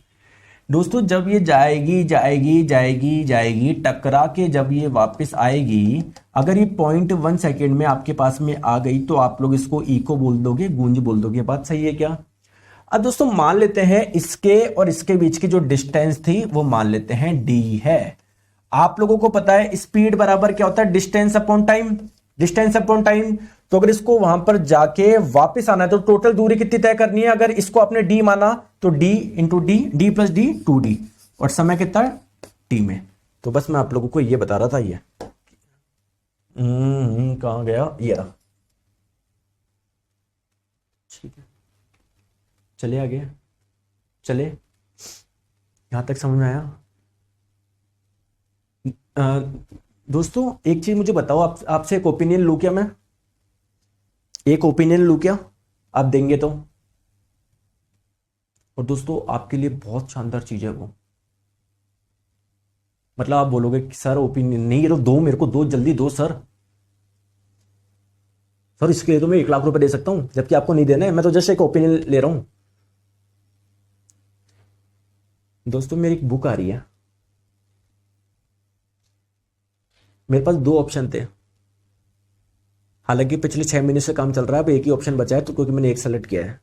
दोस्तों। जब ये जाएगी जाएगी जाएगी जाएगी, टकरा के जब ये वापस आएगी, अगर ये 0.1 सेकेंड में आपके पास में आ गई तो आप लोग इसको इको बोल दोगे, गूंज बोल दोगे। बात सही है क्या? अब दोस्तों मान लेते हैं इसके और इसके बीच की जो डिस्टेंस थी वो मान लेते हैं d है। आप लोगों को पता है स्पीड बराबर क्या होता है? Distance upon time. Distance upon time. तो अगर इसको वहां पर जाके वापस आना है तो टोटल दूरी कितनी तय करनी है? अगर इसको आपने डी माना तो D into D, D plus D 2d, और समय कितना है? टी में। तो बस मैं आप लोगों को ये बता रहा था। ये कहां गया? ये रहा। ठीक है, चले आगे, चले, यहां तक समझ में आया? दोस्तों एक चीज मुझे बताओ, आपसे एक ओपिनियन लूं क्या मैं? एक ओपिनियन लूं क्या? आप देंगे तो? और दोस्तों आपके लिए बहुत शानदार चीज है वो। मतलब आप बोलोगे कि सर ओपिनियन नहीं, ये तो दो, मेरे को दो, जल्दी दो सर। सर इसके लिए तो मैं 1 लाख रुपए दे सकता हूं, जबकि आपको नहीं देना है। मैं तो जस्ट एक ओपिनियन ले रहा हूं। दोस्तों मेरी एक बुक आ रही है, मेरे पास दो ऑप्शन थे, हालांकि पिछले 6 महीने से काम चल रहा है, अब एक ही ऑप्शन बचा है तो क्योंकि मैंने एक सेलेक्ट किया है।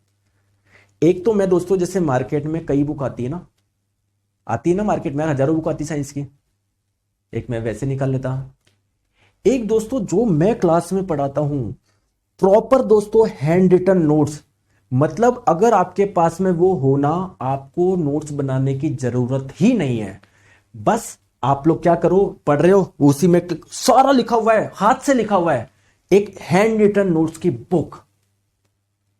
एक तो मैं दोस्तों, जैसे मार्केट में कई बुक आती है ना मार्केट में, हजारों बुक आती है साइंस की, एक मैं वैसे निकाल लेता। एक दोस्तों जो मैं क्लास में पढ़ाता हूं, प्रॉपर दोस्तों हैंड रिटन नोट्स, मतलब अगर आपके पास में वो होना, आपको नोट्स बनाने की जरूरत ही नहीं है। बस आप लोग क्या करो, पढ़ रहे हो उसी में सारा लिखा हुआ है, हाथ से लिखा हुआ है, एक हैंड रिटन नोट्स की बुक।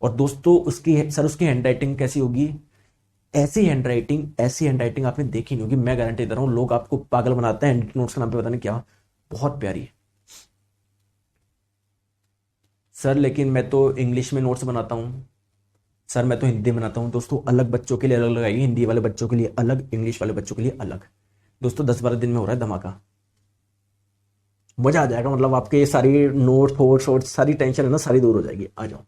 और दोस्तों उसकी हैंडराइटिंग कैसी होगी, ऐसी हैंडराइटिंग आपने देखी नहीं होगी, मैं गारंटी दे रहा हूं। लोग आपको पागल बनाते हैं हैंड नोट्स के नाम पे, पता नहीं क्या, बहुत प्यारी है सर, लेकिन मैं तो इंग्लिश में नोट्स बनाता हूं सर, मैं तो हिंदी बनाता हूं। दोस्तों अलग बच्चों के लिए अलग लगाइए, हिंदी वाले बच्चों के लिए अलग, इंग्लिश वाले बच्चों के लिए अलग। दोस्तों 10-12 दिन में हो रहा है धमाका, मजा आ जाएगा, मतलब आपके सारी नोट थोट सारी टेंशन है ना, सारी दूर हो जाएगी। आ जाओ।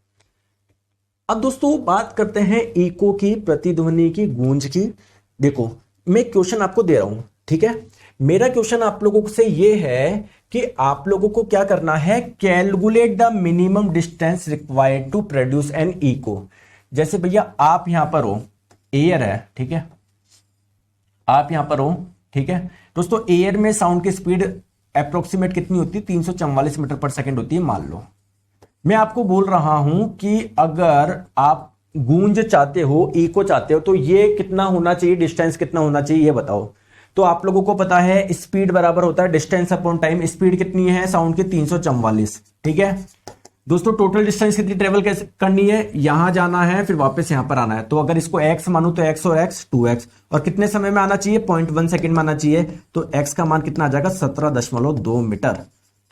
अब दोस्तों बात करते हैं इको की, प्रतिध्वनि की, गूंज की। देखो मैं क्वेश्चन आपको दे रहा हूं, ठीक है। मेरा क्वेश्चन आप लोगों से ये है कि आप लोगों को क्या करना है, calculate the minimum distance required to produce an echo. जैसे भैया आप यहां पर हो, एयर है, ठीक है, आप यहां पर हो, ठीक है। दोस्तों एयर में साउंड की स्पीड अप्रोक्सीमेट कितनी होती है, 344 मीटर पर सेकेंड होती है, मान लो। मैं आपको बोल रहा हूं कि अगर आप गूंज चाहते हो, इको चाहते हो, तो ये कितना होना चाहिए, डिस्टेंस कितना होना चाहिए, ये बताओ। तो आप लोगों को पता है स्पीड बराबर होता है डिस्टेंस अपॉन टाइम। स्पीड कितनी है साउंड की, 344, ठीक है। दोस्तों टोटल डिस्टेंस कितनी ट्रेवल कैसे करनी है, यहां जाना है फिर वापस यहां पर आना है, तो अगर इसको x मानू तो x और x 2x, और कितने समय में आना चाहिए, 0.1 सेकंड में आना चाहिए। तो x का मान कितना आ जाएगा, 17.2 मीटर।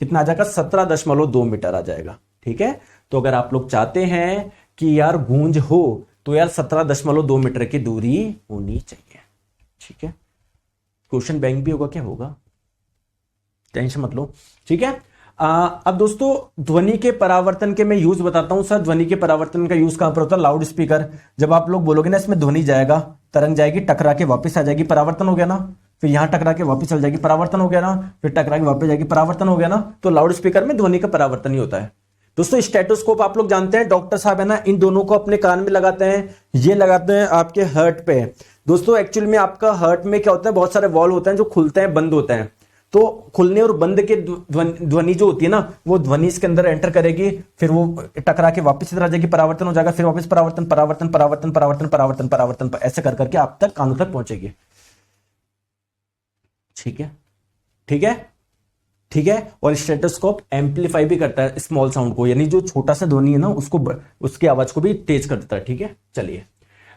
कितना आ जाएगा, 17.2 मीटर आ जाएगा, ठीक है। तो अगर आप लोग चाहते हैं कि यार गूंज हो, तो यार 17.2 मीटर की दूरी होनी चाहिए, ठीक है। क्वेश्चन बैंक भी होगा, क्या होगा, टेंशन मत लो, ठीक है। अब दोस्तों ध्वनि के परावर्तन के मैं यूज बताता हूं सर। ध्वनि के परावर्तन का यूज कहां पर होता है, लाउड स्पीकर। जब आप लोग बोलोगे ना इसमें ध्वनि जाएगा, तरंग जाएगी, टकरा के वापस आ जाएगी, परावर्तन हो गया ना, फिर यहां टकरा के वापस चल जाएगी, परावर्तन हो गया ना, फिर टकरा के वापस जाएगी, परावर्तन हो गया ना। तो लाउड स्पीकर में ध्वनि का परावर्तन ही होता है। दोस्तों स्टेटोस्कोप आप लोग जानते हैं, डॉक्टर साहब है ना, इन दोनों को अपने कान में लगाते हैं, ये लगाते हैं आपके हर्ट पे। दोस्तों एक्चुअली में आपका हर्ट में क्या होता है, बहुत सारे वॉल्व होते हैं जो खुलते हैं बंद होते हैं, तो खुलने और बंद के ध्वनि जो होती है ना, वो ध्वनि इसके अंदर एंटर करेगी, फिर वो टकरा के वापस इधर आ जाएगी, परावर्तन हो जाएगा, फिर वापस परावर्तन परावर्तन परावर्तन परावर्तन परावर्तन परावर्तन, ऐसे कर करके आप तक कानों तक पहुंचेगी, ठीक है, ठीक है, ठीक है। और स्टेटोस्कोप एम्पलीफाई भी करता है स्मॉल साउंड को, यानी जो छोटा सा ध्वनि है ना उसको, उसकी आवाज को भी तेज कर देता है, ठीक है। चलिए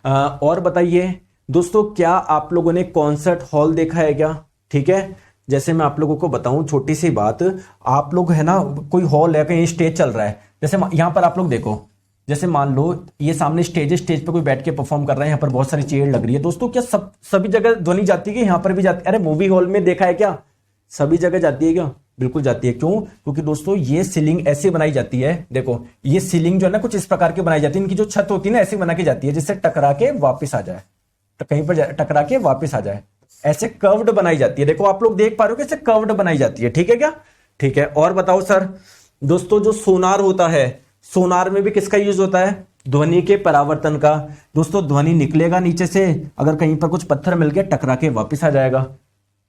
और बताइए दोस्तों, क्या आप लोगों ने कॉन्सर्ट हॉल देखा है क्या, ठीक है। जैसे मैं आप लोगों को बताऊं छोटी सी बात, आप लोग है ना, कोई हॉल है, कहीं स्टेज चल रहा है, जैसे यहां पर आप लोग देखो, जैसे मान लो ये सामने स्टेज है, स्टेज पे कोई बैठ के परफॉर्म कर रहा है, यहाँ पर बहुत सारी चेयर लग रही है। दोस्तों क्या सभी जगह ध्वनि जाती है कि यहाँ पर भी जाती है, अरे मूवी हॉल में देखा है क्या, सभी जगह जाती है क्या, बिल्कुल जाती है। क्यों, क्योंकि दोस्तों ये सीलिंग ऐसे बनाई जाती है, देखो ये सीलिंग जो है ना कुछ इस प्रकार की बनाई जाती है, इनकी जो छत होती है ना ऐसी बना के जाती है, जिससे टकरा के वापस आ जाए, तो कहीं पर टकरा के वापस आ जाए, ऐसे कर्व्ड बनाई जाती है। देखो आप लोग देख पा रहे हो कैसे कर्व्ड बनाई जाती है, ठीक है क्या, ठीक है। और बताओ सर, दोस्तों जो सोनार होता है, सोनार में भी किसका यूज होता है, ध्वनि के परावर्तन का। दोस्तों ध्वनि निकलेगा नीचे से, अगर कहीं पर कुछ पत्थर मिल गया टकरा के वापस आ जाएगा,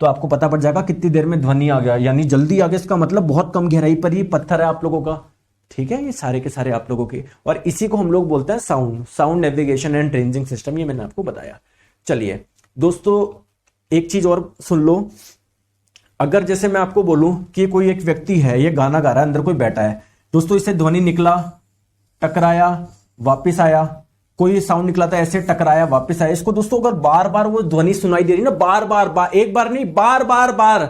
तो आपको पता पड़ जाएगा कितनी देर में ध्वनि आ गया, यानी जल्दी आ गया, इसका मतलब बहुत कम गहराई पर ही पत्थर है आप लोगों का, ठीक है। ये सारे के सारे आप लोगों के, और इसी को हम लोग बोलते हैं sound navigation and ranging system, ये मैंने आपको बताया। चलिए दोस्तों एक चीज और सुन लो, अगर जैसे मैं आपको बोलूं कि कोई एक व्यक्ति है, ये गाना गा रहा है, अंदर कोई बैठा है, दोस्तों इससे ध्वनि निकला, टकराया, वापस आया, कोई साउंड निकला था ऐसे, टकराया, वापस आया, इसको दोस्तों अगर बार बार वो ध्वनि सुनाई दे रही ना, बार बार एक बार नहीं, बार बार बार,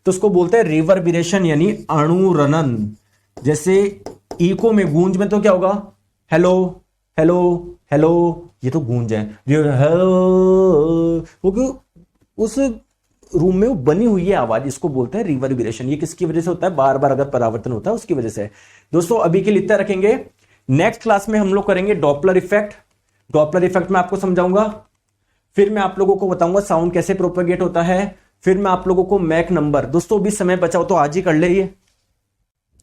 तो उसको बोलते हैं रिवर्बिरेशन, यानी अणुरणन। जैसे इको में, गूंज में तो क्या होगा, हेलो हेलो हेलो, ये तो गूंज है, क्योंकि उस रूम में वो बनी हुई है आवाज, इसको बोलते हैं रिवर्बिरेशन। ये किसकी वजह से होता है, बार बार अगर परावर्तन होता है उसकी वजह से। दोस्तों अभी के लिए इतना रखेंगे, नेक्स्ट क्लास में हम लोग करेंगे डॉपलर इफेक्ट। डॉपलर इफेक्ट में आपको समझाऊंगा फिर मैं आप लोगों को बताऊंगा साउंड कैसे प्रोपेगेट होता है, फिर मैं आप लोगों को मैक नंबर, दोस्तों भी समय बचाओ तो आज ही कर ले ये,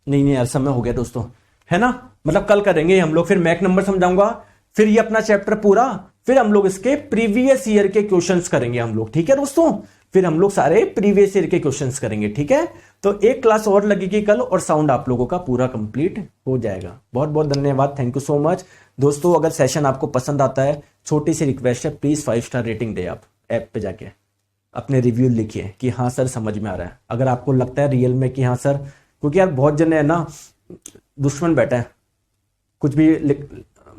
नहीं यार समय हो गया दोस्तों, है ना, मतलब कल करेंगे हम लोग, फिर मैक नंबर समझाऊंगा, फिर ये अपना चैप्टर पूरा, फिर हम लोग इसके प्रीवियस ईयर के क्वेश्चंस करेंगे हम लोग, ठीक है दोस्तों, फिर हम लोग सारे प्रीवियस ईयर के क्वेश्चंस करेंगे, ठीक है। तो एक क्लास और लगेगी कल और साउंड आप लोगों का पूरा कंप्लीट हो जाएगा। बहुत बहुत धन्यवाद, थैंक यू सो मच दोस्तों। अगर सेशन आपको पसंद आता है, छोटी सी रिक्वेस्ट है, प्लीज 5 स्टार रेटिंग दे, आप ऐप पे जाके अपने रिव्यू लिखिए कि हाँ सर समझ में आ रहा है। अगर आपको लगता है रियल में कि हाँ सर, क्योंकि यार बहुत जने है ना दुश्मन बैठे हैं, कुछ भी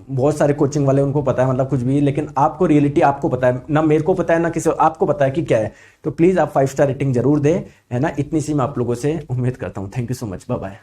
बहुत सारे कोचिंग वाले उनको पता है मतलब कुछ भी, लेकिन आपको रियलिटी आपको पता है ना, मेरे को पता है ना किसी आपको पता है कि क्या है। तो प्लीज आप 5 स्टार रेटिंग जरूर दे, है ना, इतनी सी मैं आप लोगों से उम्मीद करता हूँ। Thank you so much, bye bye.